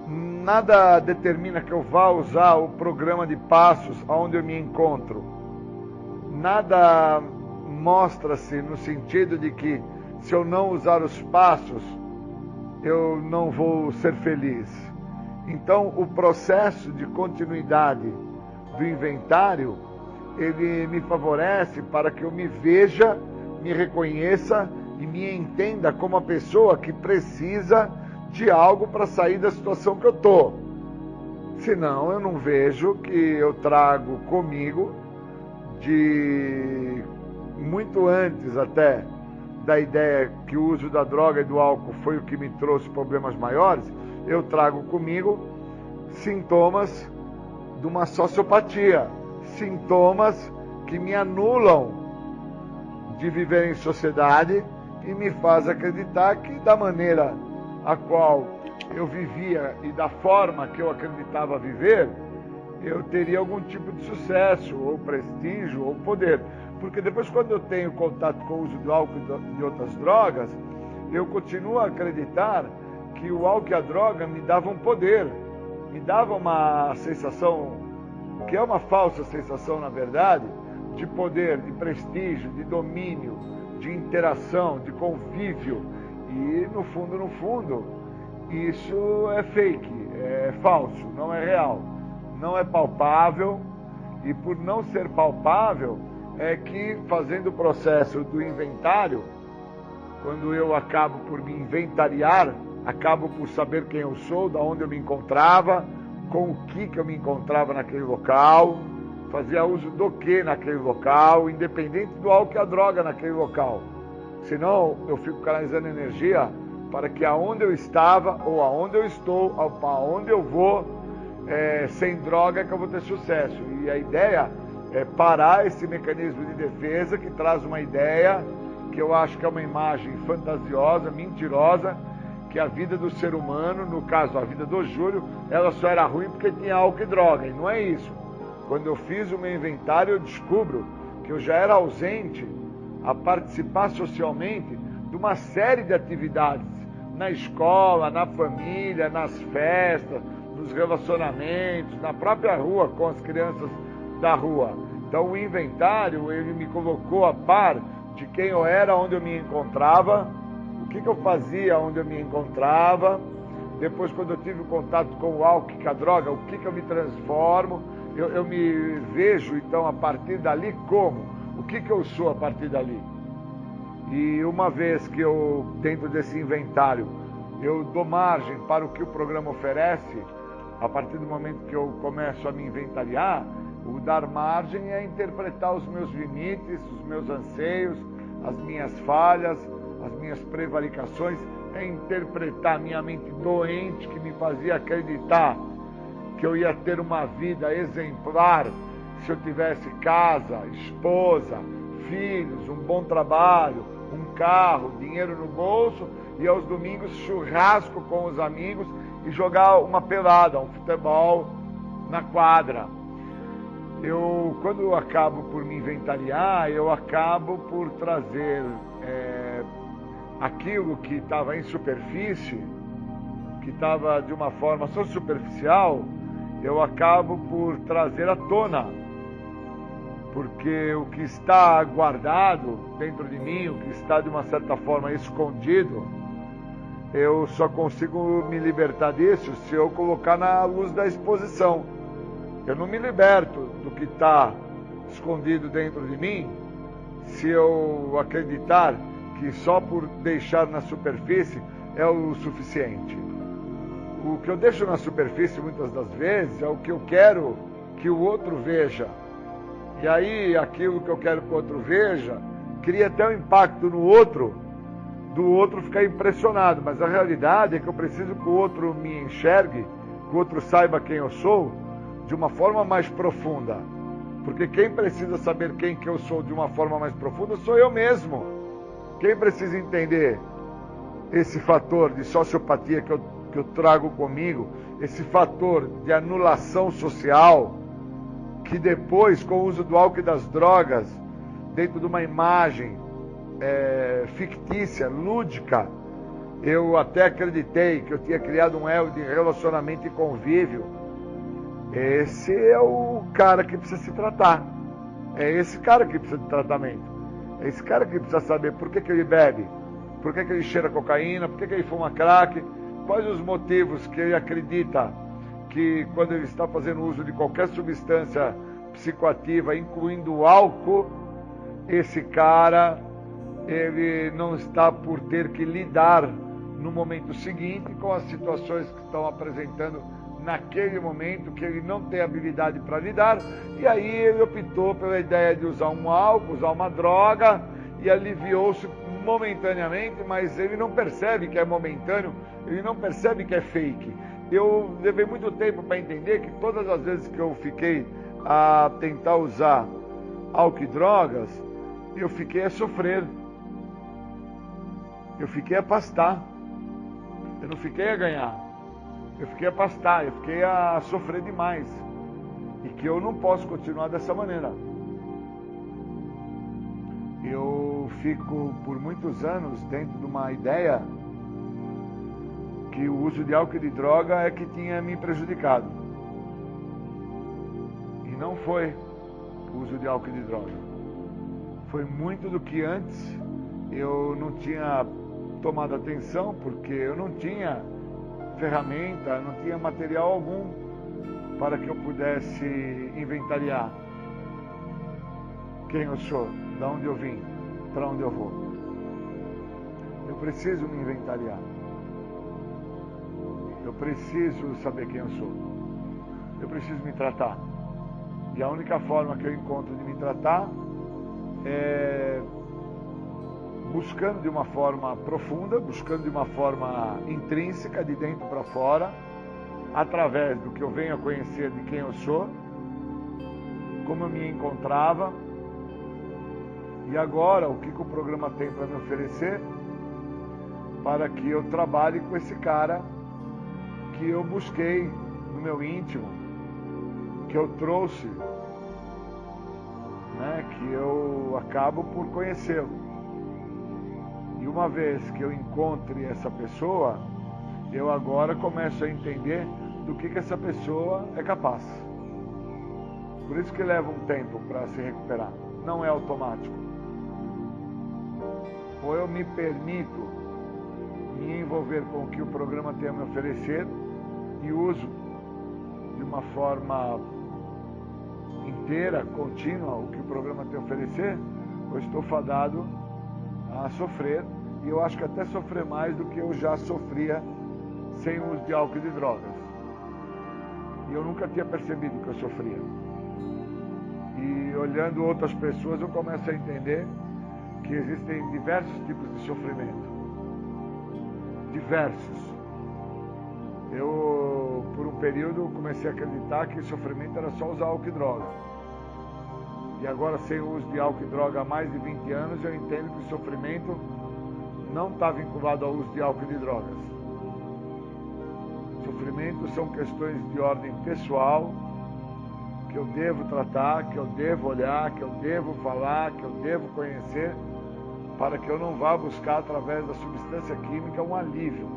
nada determina que eu vá usar o programa de passos onde eu me encontro. Nada mostra-se no sentido de que se eu não usar os passos, eu não vou ser feliz. Então, o processo de continuidade do inventário, ele me favorece para que eu me veja, me reconheça e me entenda como a pessoa que precisa de algo para sair da situação que eu estou. Senão, eu não vejo que eu trago comigo, de muito antes até da ideia que o uso da droga e do álcool foi o que me trouxe problemas maiores, eu trago comigo sintomas de uma sociopatia, sintomas que me anulam de viver em sociedade e me faz acreditar que da maneira a qual eu vivia e da forma que eu acreditava viver, eu teria algum tipo de sucesso, ou prestígio, ou poder. Porque depois, quando eu tenho contato com o uso do álcool e de outras drogas, eu continuo a acreditar que o álcool e a droga me davam poder, me davam uma sensação, que é uma falsa sensação, na verdade, de poder, de prestígio, de domínio, de interação, de convívio. E, no fundo, isso é fake, é falso, não é real, não é palpável. E por não ser palpável, é que fazendo o processo do inventário, quando eu acabo por me inventariar, acabo por saber quem eu sou, de onde eu me encontrava, com o que eu me encontrava naquele local, fazia uso do que naquele local, independente do álcool e a droga naquele local. Senão, eu fico canalizando energia para que aonde eu estava, ou aonde eu estou, ou para onde eu vou, sem droga, que eu vou ter sucesso. E a ideia é parar esse mecanismo de defesa que traz uma ideia que eu acho que é uma imagem fantasiosa, mentirosa, que a vida do ser humano, no caso a vida do Júlio, ela só era ruim porque tinha álcool e droga, e não é isso. Quando eu fiz o meu inventário, eu descubro que eu já era ausente a participar socialmente de uma série de atividades, na escola, na família, nas festas, nos relacionamentos, na própria rua, com as crianças da rua. Então o inventário, ele me colocou a par de quem eu era, onde eu me encontrava, o que eu fazia onde eu me encontrava. Depois, quando eu tive contato com o álcool e com a droga, o que eu me transformo, eu me vejo então a partir dali como, o que eu sou a partir dali. E uma vez que eu, dentro desse inventário, eu dou margem para o que o programa oferece, a partir do momento que eu começo a me inventariar, o dar margem é interpretar os meus limites, os meus anseios, as minhas falhas, as minhas prevaricações, é interpretar a minha mente doente que me fazia acreditar que eu ia ter uma vida exemplar se eu tivesse casa, esposa, filhos, um bom trabalho, um carro, dinheiro no bolso e aos domingos churrasco com os amigos e jogar uma pelada, um futebol na quadra. Quando eu acabo por me inventariar, eu acabo por trazer aquilo que estava em superfície, que estava de uma forma só superficial, eu acabo por trazer à tona. Porque o que está guardado dentro de mim, o que está de uma certa forma escondido, eu só consigo me libertar disso se eu colocar na luz da exposição. Eu não me liberto do que está escondido dentro de mim se eu acreditar que só por deixar na superfície é o suficiente. O que eu deixo na superfície muitas das vezes é o que eu quero que o outro veja. E aí, aquilo que eu quero que o outro veja, cria até um impacto no outro, do outro ficar impressionado. Mas a realidade é que eu preciso que o outro me enxergue, que o outro saiba quem eu sou, de uma forma mais profunda. Porque quem precisa saber quem que eu sou de uma forma mais profunda sou eu mesmo. Quem precisa entender esse fator de sociopatia que eu trago comigo, esse fator de anulação social, que depois, com o uso do álcool e das drogas, dentro de uma imagem fictícia, lúdica, eu até acreditei que eu tinha criado um elo de relacionamento e convívio. Esse é o cara que precisa se tratar. É esse cara que precisa de tratamento. É esse cara que precisa saber por que ele bebe, por que ele cheira cocaína, por que ele fuma crack, quais os motivos que ele acredita que quando ele está fazendo uso de qualquer substância psicoativa, incluindo álcool, esse cara, ele não está por ter que lidar no momento seguinte com as situações que estão apresentando naquele momento, que ele não tem habilidade para lidar, e aí ele optou pela ideia de usar um álcool, usar uma droga, e aliviou-se momentaneamente, mas ele não percebe que é momentâneo, ele não percebe que é fake. Eu levei muito tempo para entender que todas as vezes que eu fiquei a tentar usar álcool e drogas, eu fiquei a sofrer, eu fiquei a pastar, eu não fiquei a ganhar. Eu fiquei a pastar, eu fiquei a sofrer demais. E que eu não posso continuar dessa maneira. Eu fico por muitos anos dentro de uma ideia que o uso de álcool e de droga é que tinha me prejudicado. E não foi o uso de álcool e de droga. Foi muito do que antes eu não tinha tomado atenção, porque eu não tinha ferramenta, não tinha material algum para que eu pudesse inventariar quem eu sou, de onde eu vim, para onde eu vou. Eu preciso me inventariar. Eu preciso saber quem eu sou. Eu preciso me tratar. E a única forma que eu encontro de me tratar é buscando de uma forma profunda, buscando de uma forma intrínseca, de dentro para fora, através do que eu venho a conhecer de quem eu sou, como eu me encontrava, e agora o que o programa tem para me oferecer, para que eu trabalhe com esse cara que eu busquei no meu íntimo, que eu trouxe, né, que eu acabo por conhecê-lo. E uma vez que eu encontre essa pessoa, eu agora começo a entender do que essa pessoa é capaz. Por isso que leva um tempo para se recuperar. Não é automático. Ou eu me permito me envolver com o que o programa tem a me oferecer e uso de uma forma inteira, contínua, o que o programa tem a oferecer, ou estou fadado a sofrer, e eu acho que até sofrer mais do que eu já sofria sem o uso de álcool e de drogas. E eu nunca tinha percebido que eu sofria. E olhando outras pessoas, eu começo a entender que existem diversos tipos de sofrimento. Diversos. Eu, por um período, comecei a acreditar que sofrimento era só usar álcool e droga. E agora, sem o uso de álcool e droga há mais de 20 anos, eu entendo que o sofrimento não está vinculado ao uso de álcool e de drogas. Sofrimento são questões de ordem pessoal, que eu devo tratar, que eu devo olhar, que eu devo falar, que eu devo conhecer, para que eu não vá buscar, através da substância química, um alívio.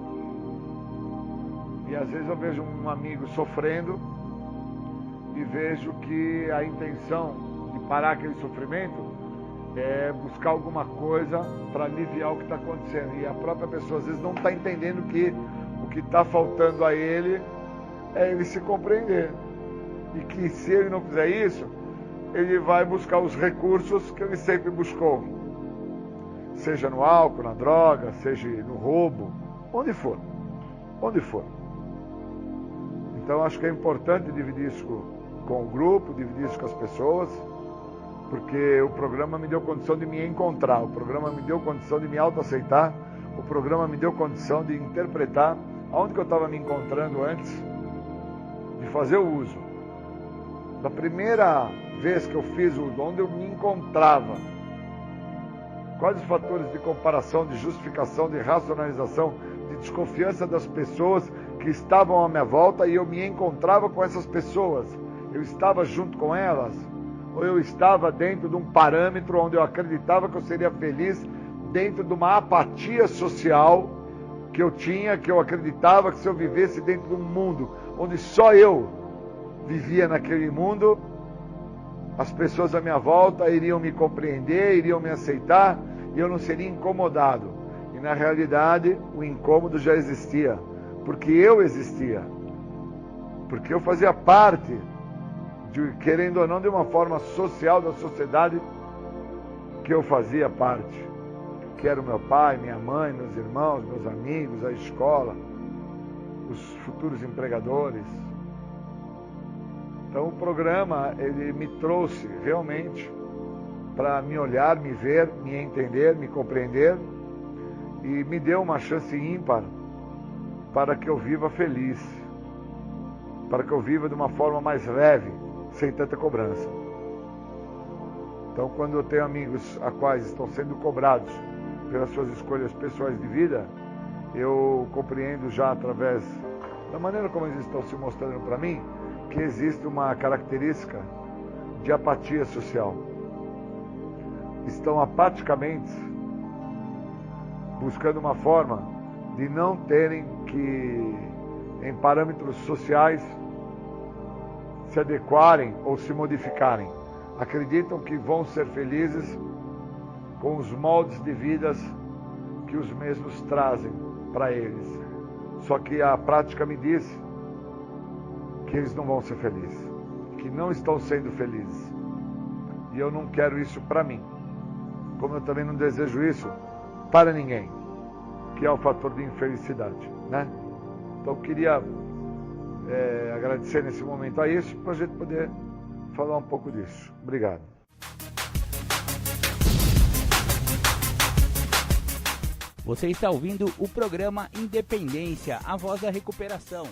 E às vezes eu vejo um amigo sofrendo e vejo que a intenção de parar aquele sofrimento é buscar alguma coisa para aliviar o que está acontecendo. E a própria pessoa às vezes não está entendendo que o que está faltando a ele é ele se compreender. E que se ele não fizer isso, ele vai buscar os recursos que ele sempre buscou. Seja no álcool, na droga, seja no roubo, onde for. Onde for. Então acho que é importante dividir isso com o grupo, dividir isso com as pessoas, porque o programa me deu condição de me encontrar, o programa me deu condição de me autoaceitar, o programa me deu condição de interpretar aonde que eu estava me encontrando antes de fazer o uso. Da primeira vez que eu fiz o uso, onde eu me encontrava, quais os fatores de comparação, de justificação, de racionalização, de desconfiança das pessoas que estavam à minha volta, e eu me encontrava com essas pessoas. Eu estava junto com elas, ou eu estava dentro de um parâmetro onde eu acreditava que eu seria feliz, dentro de uma apatia social que eu tinha, que eu acreditava que se eu vivesse dentro de um mundo onde só eu vivia naquele mundo, as pessoas à minha volta iriam me compreender, iriam me aceitar, e eu não seria incomodado. E na realidade, o incômodo já existia, porque eu existia, porque eu fazia parte, querendo ou não, de uma forma social da sociedade que eu fazia parte, que era o meu pai, minha mãe, meus irmãos, meus amigos, a escola, os futuros empregadores. Então o programa, ele me trouxe realmente para me olhar, me ver, me entender, me compreender, e me deu uma chance ímpar para que eu viva feliz, para que eu viva de uma forma mais leve, sem tanta cobrança. Então, quando eu tenho amigos a quais estão sendo cobrados pelas suas escolhas pessoais de vida, eu compreendo já através da maneira como eles estão se mostrando para mim, que existe uma característica de apatia social. Estão apaticamente buscando uma forma de não terem que, em parâmetros sociais, se adequarem ou se modificarem. Acreditam que vão ser felizes com os moldes de vidas que os mesmos trazem para eles. Só que a prática me diz que eles não vão ser felizes, que não estão sendo felizes. E eu não quero isso para mim, como eu também não desejo isso para ninguém, que é o fator de infelicidade, né? Então eu queria agradecer nesse momento a isso, para a gente poder falar um pouco disso. Obrigado. Você está ouvindo o programa Independência, a voz da recuperação.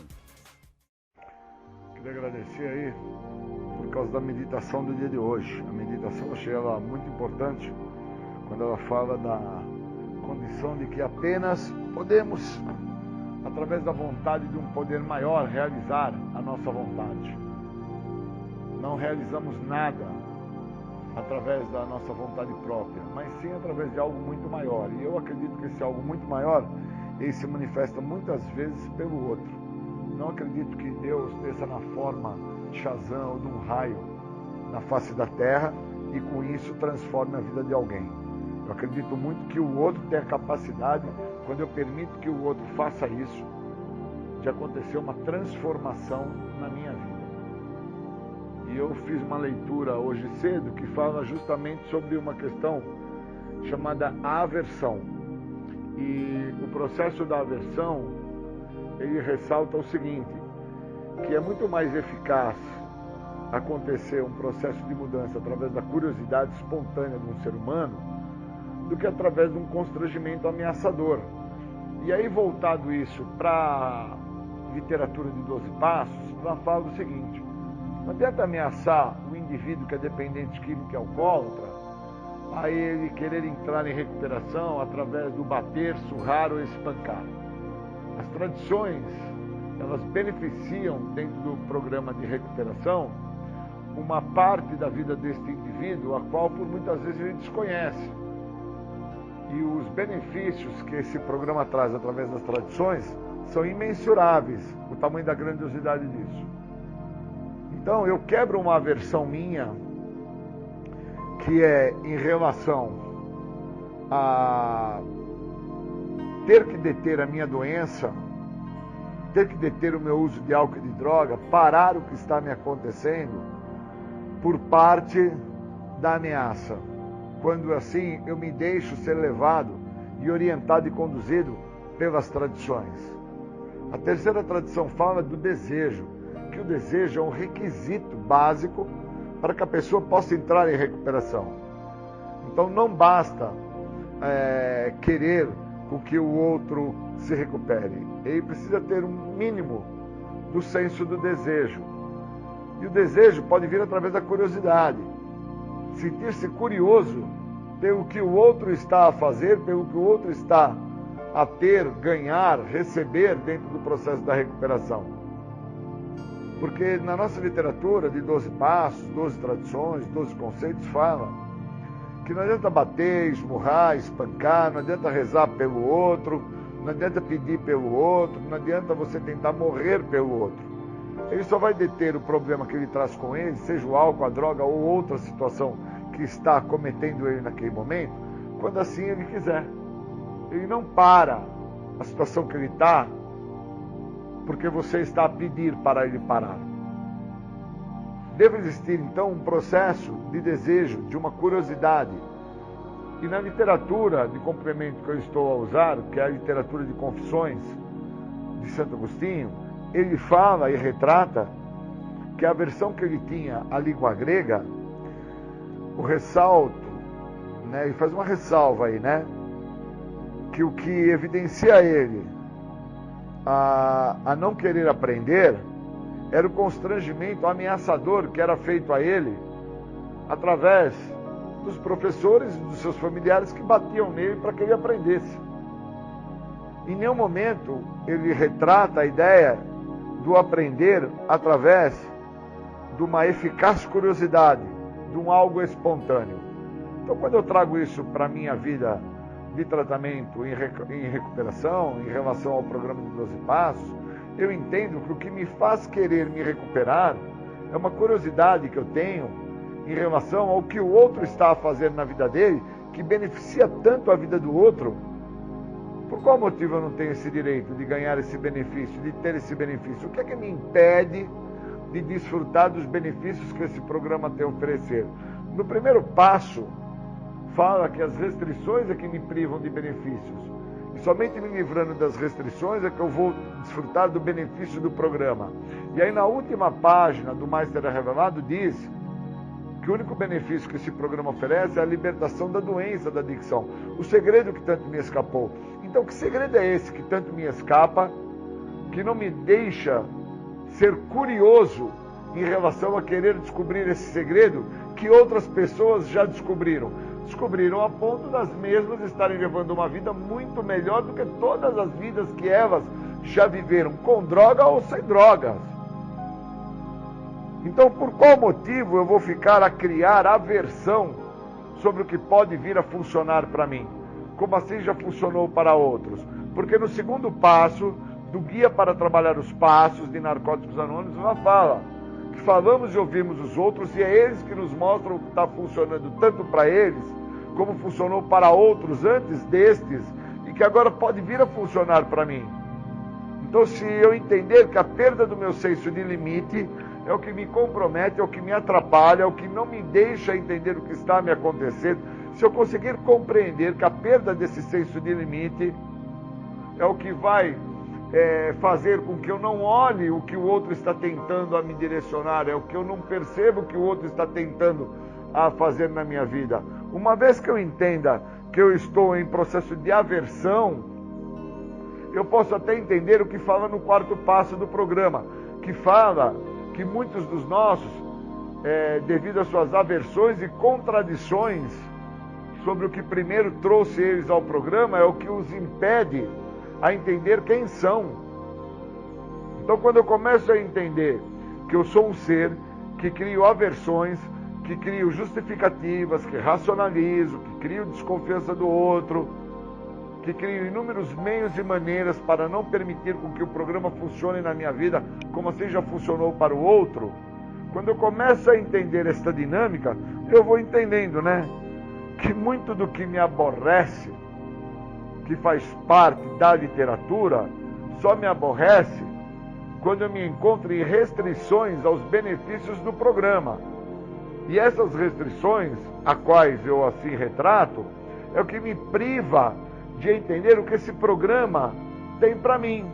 Queria agradecer aí por causa da meditação do dia de hoje. A meditação eu achei ela muito importante quando ela fala da condição de que apenas podemos, através da vontade de um poder maior, realizar a nossa vontade. Não realizamos nada através da nossa vontade própria, mas sim através de algo muito maior. E eu acredito que esse algo muito maior, ele se manifesta muitas vezes pelo outro. Não acredito que Deus desça na forma de Shazam ou de um raio na face da terra e com isso transforme a vida de alguém. Eu acredito muito que o outro tem a capacidade, quando eu permito que o outro faça isso, de acontecer uma transformação na minha vida. E eu fiz uma leitura hoje cedo que fala justamente sobre uma questão chamada aversão. E o processo da aversão, ele ressalta o seguinte, que é muito mais eficaz acontecer um processo de mudança através da curiosidade espontânea de um ser humano do que através de um constrangimento ameaçador. E aí, voltado isso para a literatura de 12 Passos, ela fala o seguinte: não adianta ameaçar o indivíduo que é dependente químico e alcoólatra, a ele querer entrar em recuperação através do bater, surrar ou espancar. As tradições, elas beneficiam, dentro do programa de recuperação, uma parte da vida deste indivíduo, a qual por muitas vezes ele desconhece. E os benefícios que esse programa traz através das tradições são imensuráveis, o tamanho da grandiosidade disso. Então eu quebro uma aversão minha, que é em relação a ter que deter a minha doença, ter que deter o meu uso de álcool e de droga, parar o que está me acontecendo por parte da ameaça. Quando assim eu me deixo ser levado e orientado e conduzido pelas tradições. A terceira tradição fala do desejo, que o desejo é um requisito básico para que a pessoa possa entrar em recuperação. Então não basta querer com que o outro se recupere. Ele precisa ter um mínimo do senso do desejo. E o desejo pode vir através da curiosidade. Sentir-se curioso pelo que o outro está a fazer, pelo que o outro está a ter, ganhar, receber dentro do processo da recuperação. Porque na nossa literatura de 12 passos, 12 tradições, 12 conceitos, fala que não adianta bater, esmurrar, espancar, não adianta rezar pelo outro, não adianta pedir pelo outro, não adianta você tentar morrer pelo outro. Ele só vai deter o problema que ele traz com ele, seja o álcool, a droga ou outra situação que está cometendo ele naquele momento, quando assim ele quiser. Ele não para a situação que ele está porque você está a pedir para ele parar. Deve existir, então, um processo de desejo, de uma curiosidade. E na literatura de complemento que eu estou a usar, que é a literatura de Confissões de Santo Agostinho, ele fala e retrata que a versão que ele tinha à língua grega, o ressalto, né, ele faz uma ressalva aí, né, que o que evidencia ele a não querer aprender era o constrangimento ameaçador que era feito a ele através dos professores e dos seus familiares que batiam nele para que ele aprendesse. Em nenhum momento ele retrata a ideia do aprender através de uma eficaz curiosidade, de um algo espontâneo. Então, quando eu trago isso para a minha vida de tratamento em recuperação, em relação ao programa de 12 Passos, eu entendo que o que me faz querer me recuperar é uma curiosidade que eu tenho em relação ao que o outro está a fazer na vida dele, que beneficia tanto a vida do outro. Por qual motivo eu não tenho esse direito de ganhar esse benefício, de ter esse benefício? O que é que me impede de desfrutar dos benefícios que esse programa tem a oferecer? No primeiro passo, fala que as restrições é que me privam de benefícios. E somente me livrando das restrições é que eu vou desfrutar do benefício do programa. E aí na última página do Mais Será Revelado diz que o único benefício que esse programa oferece é a libertação da doença da adicção. O segredo que tanto me escapou. Então que segredo é esse que tanto me escapa, que não me deixa ser curioso em relação a querer descobrir esse segredo que outras pessoas já descobriram? Descobriram a ponto das mesmas estarem levando uma vida muito melhor do que todas as vidas que elas já viveram, com droga ou sem drogas. Então, por qual motivo eu vou ficar a criar aversão sobre o que pode vir a funcionar para mim, como assim já funcionou para outros? Porque no segundo passo do Guia para Trabalhar os Passos de Narcóticos Anônimos, ela fala que falamos e ouvimos os outros e é eles que nos mostram o que está funcionando tanto para eles como funcionou para outros antes destes e que agora pode vir a funcionar para mim. Então, se eu entender que a perda do meu senso de limite é o que me compromete, é o que me atrapalha, é o que não me deixa entender o que está me acontecendo, se eu conseguir compreender que a perda desse senso de limite é o que vai fazer com que eu não olhe o que o outro está tentando a me direcionar, é o que eu não percebo o que o outro está tentando a fazer na minha vida. Uma vez que eu entenda que eu estou em processo de aversão, eu posso até entender o que fala no quarto passo do programa, que fala que muitos dos nossos, devido às suas aversões e contradições sobre o que primeiro trouxe eles ao programa, é o que os impede a entender quem são. Então, quando eu começo a entender que eu sou um ser que crio aversões, que crio justificativas, que racionalizo, que crio desconfiança do outro, que crio inúmeros meios e maneiras para não permitir com que o programa funcione na minha vida como assim já funcionou para o outro, quando eu começo a entender esta dinâmica, eu vou entendendo, né, que muito do que me aborrece, que faz parte da literatura, só me aborrece quando eu me encontro em restrições aos benefícios do programa. E essas restrições, a quais eu assim retrato, é o que me priva de entender o que esse programa tem para mim.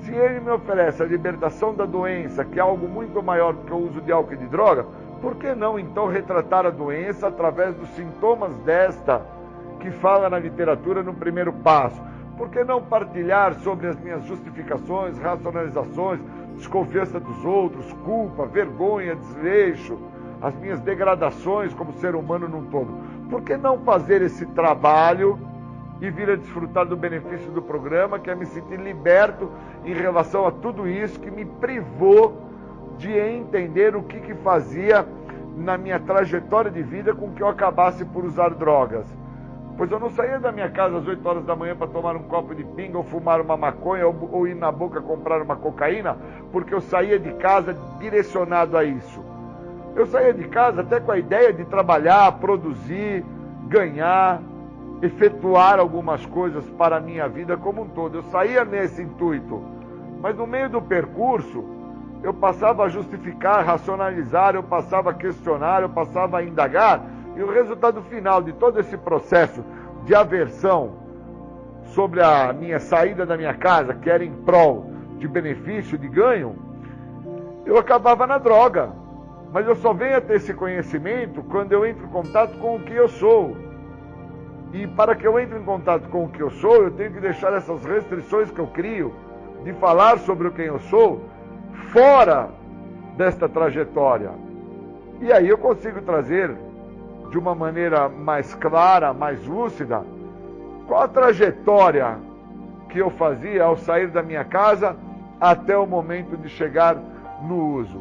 Se ele me oferece a libertação da doença, que é algo muito maior do que o uso de álcool e de droga, por que não então retratar a doença através dos sintomas desta que fala na literatura no primeiro passo? Por que não partilhar sobre as minhas justificações, racionalizações, desconfiança dos outros, culpa, vergonha, desleixo, as minhas degradações como ser humano num todo? Por que não fazer esse trabalho e vir a desfrutar do benefício do programa, que é me sentir liberto em relação a tudo isso que me privou de entender o que fazia na minha trajetória de vida com que eu acabasse por usar drogas? Pois eu não saía da minha casa às 8 horas da manhã para tomar um copo de pinga ou fumar uma maconha ou ir na boca comprar uma cocaína, porque eu saía de casa direcionado a isso. Eu saía de casa até com a ideia de trabalhar, produzir, ganhar, efetuar algumas coisas para a minha vida como um todo. Eu saía nesse intuito, mas no meio do percurso eu passava a justificar, racionalizar, eu passava a questionar, eu passava a indagar, e o resultado final de todo esse processo de aversão sobre a minha saída da minha casa, que era em prol de benefício, de ganho, eu acabava na droga. Mas eu só venho a ter esse conhecimento quando eu entro em contato com o que eu sou. E para que eu entre em contato com o que eu sou, eu tenho que deixar essas restrições que eu crio de falar sobre quem eu sou fora desta trajetória. E aí eu consigo trazer de uma maneira mais clara, mais lúcida, qual a trajetória que eu fazia ao sair da minha casa até o momento de chegar no uso.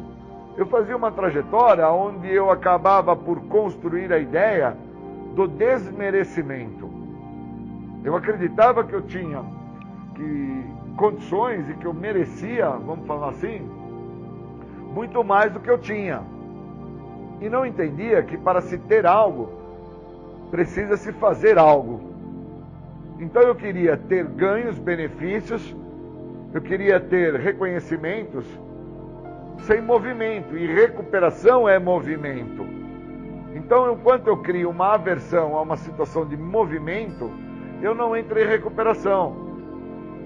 Eu fazia uma trajetória onde eu acabava por construir a ideia do desmerecimento. Eu acreditava que eu tinha condições e que eu merecia, vamos falar assim, muito mais do que eu tinha. E não entendia que para se ter algo, precisa se fazer algo. Então eu queria ter ganhos, benefícios, eu queria ter reconhecimentos sem movimento, e recuperação é movimento. Então, enquanto eu crio uma aversão a uma situação de movimento, eu não entro em recuperação.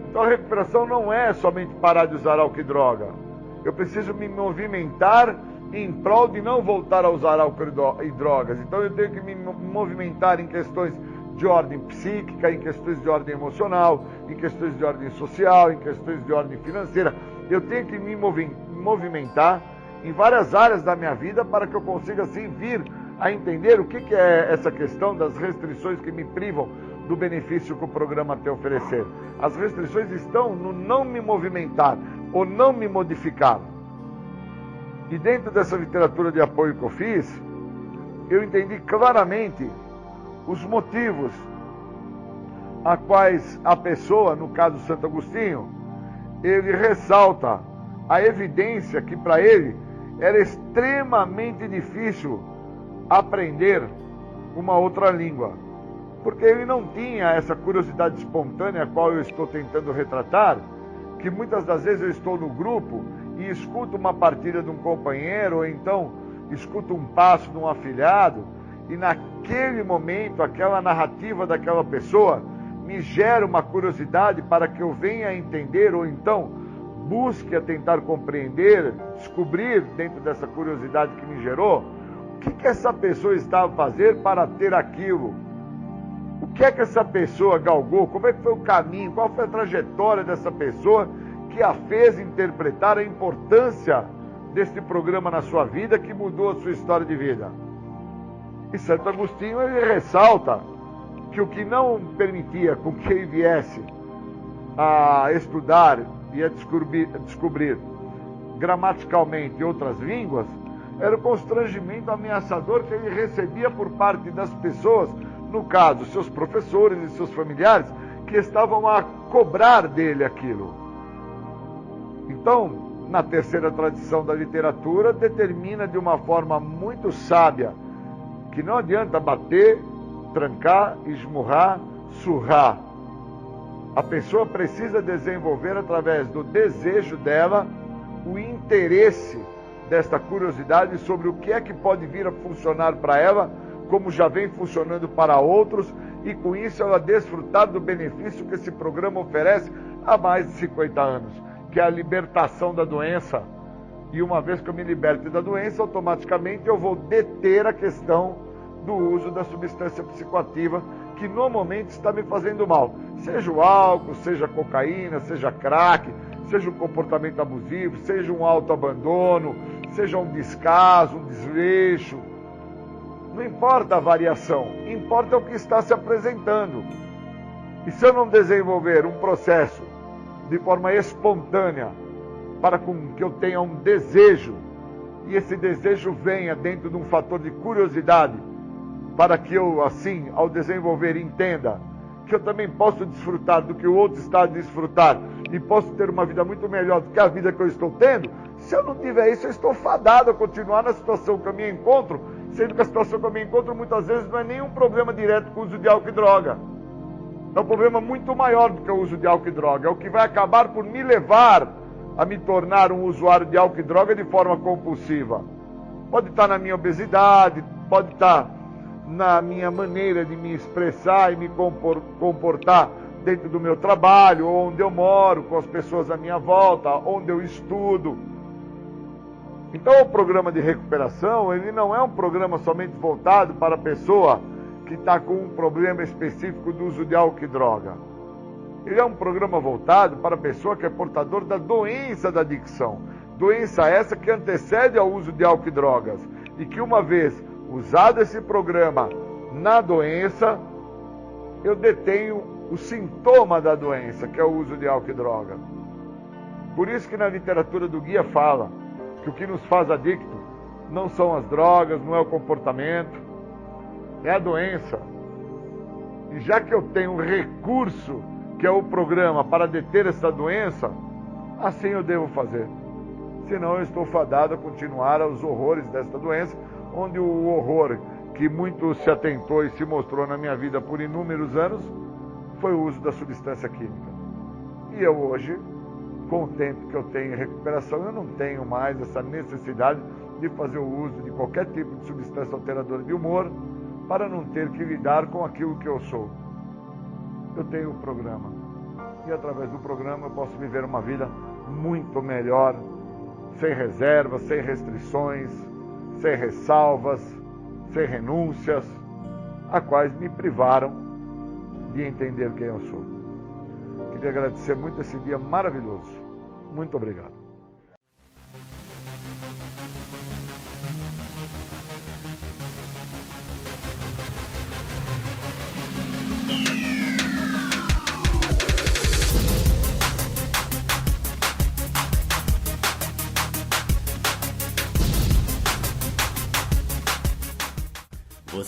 Então a recuperação não é somente parar de usar álcool e droga. Eu preciso me movimentar em prol de não voltar a usar álcool e drogas. Então eu tenho que me movimentar em questões de ordem psíquica, em questões de ordem emocional, em questões de ordem social, em questões de ordem financeira. Eu tenho que me movimentar em várias áreas da minha vida para que eu consiga assim vir a entender o que é essa questão das restrições que me privam do benefício que o programa tem a oferecer. As restrições estão no não me movimentar ou não me modificar. E dentro dessa literatura de apoio que eu fiz, eu entendi claramente os motivos a quais a pessoa, no caso Santo Agostinho, ele ressalta a evidência que para ele era extremamente difícil aprender uma outra língua, porque ele não tinha essa curiosidade espontânea a qual eu estou tentando retratar, que muitas das vezes eu estou no grupo e escuto uma partilha de um companheiro, ou então escuto um passo de um afilhado, e naquele momento, aquela narrativa daquela pessoa me gera uma curiosidade para que eu venha a entender, ou então busque a tentar compreender, descobrir dentro dessa curiosidade que me gerou, o que essa pessoa estava a fazer para ter aquilo. O que é que essa pessoa galgou? Como é que foi o caminho? Qual foi a trajetória dessa pessoa que a fez interpretar a importância deste programa na sua vida, que mudou a sua história de vida? E Santo Agostinho, ele ressalta que o que não permitia com que ele viesse a estudar e a descobrir gramaticalmente outras línguas, era o constrangimento ameaçador que ele recebia por parte das pessoas, no caso, seus professores e seus familiares, que estavam a cobrar dele aquilo. Então, na terceira tradição da literatura, determina de uma forma muito sábia que não adianta bater, trancar, esmurrar, surrar. A pessoa precisa desenvolver, através do desejo dela, o interesse desta curiosidade sobre o que é que pode vir a funcionar para ela, como já vem funcionando para outros, e com isso ela desfrutar do benefício que esse programa oferece há mais de 50 anos. que é a libertação da doença. E uma vez que eu me liberte da doença, automaticamente eu vou deter a questão do uso da substância psicoativa que normalmente está me fazendo mal. Seja o álcool, seja a cocaína, seja crack, seja um comportamento abusivo, seja um autoabandono, seja um descaso, um desleixo. Não importa a variação, importa o que está se apresentando. E se eu não desenvolver um processo de forma espontânea, para que eu tenha um desejo, e esse desejo venha dentro de um fator de curiosidade, para que eu, assim, ao desenvolver, entenda que eu também posso desfrutar do que o outro está a desfrutar, e posso ter uma vida muito melhor do que a vida que eu estou tendo. Se eu não tiver isso, eu estou fadado a continuar na situação que eu me encontro, sendo que a situação que eu me encontro muitas vezes não é nenhum problema direto com o uso de álcool e droga. É um problema muito maior do que o uso de álcool e droga. É o que vai acabar por me levar a me tornar um usuário de álcool e droga de forma compulsiva. Pode estar na minha obesidade, pode estar na minha maneira de me expressar e me comportar dentro do meu trabalho, onde eu moro, com as pessoas à minha volta, onde eu estudo. Então o programa de recuperação, ele não é um programa somente voltado para a pessoa que está com um problema específico do uso de álcool e droga. Ele é um programa voltado para a pessoa que é portador da doença da adicção. Doença essa que antecede ao uso de álcool e drogas. E que uma vez usado esse programa na doença, eu detenho o sintoma da doença, que é o uso de álcool e droga. Por isso que na literatura do guia fala que o que nos faz adicto não são as drogas, não é o comportamento, é a doença. E já que eu tenho um recurso, que é o programa, para deter essa doença, assim eu devo fazer. Senão eu estou fadado a continuar aos horrores desta doença, onde o horror que muito se atentou e se mostrou na minha vida por inúmeros anos foi o uso da substância química. E eu hoje, com o tempo que eu tenho em recuperação, eu não tenho mais essa necessidade de fazer o uso de qualquer tipo de substância alteradora de humor para não ter que lidar com aquilo que eu sou. Eu tenho o programa. E através do programa eu posso viver uma vida muito melhor, sem reservas, sem restrições, sem ressalvas, sem renúncias, a quais me privaram de entender quem eu sou. Queria agradecer muito esse dia maravilhoso. Muito obrigado.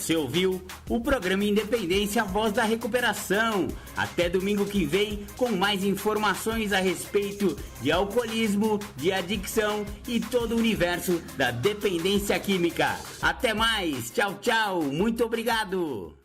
Você ouviu o programa Independência, a voz da recuperação. Até domingo que vem com mais informações a respeito de alcoolismo, de adicção e todo o universo da dependência química. Até mais, tchau, tchau, muito obrigado.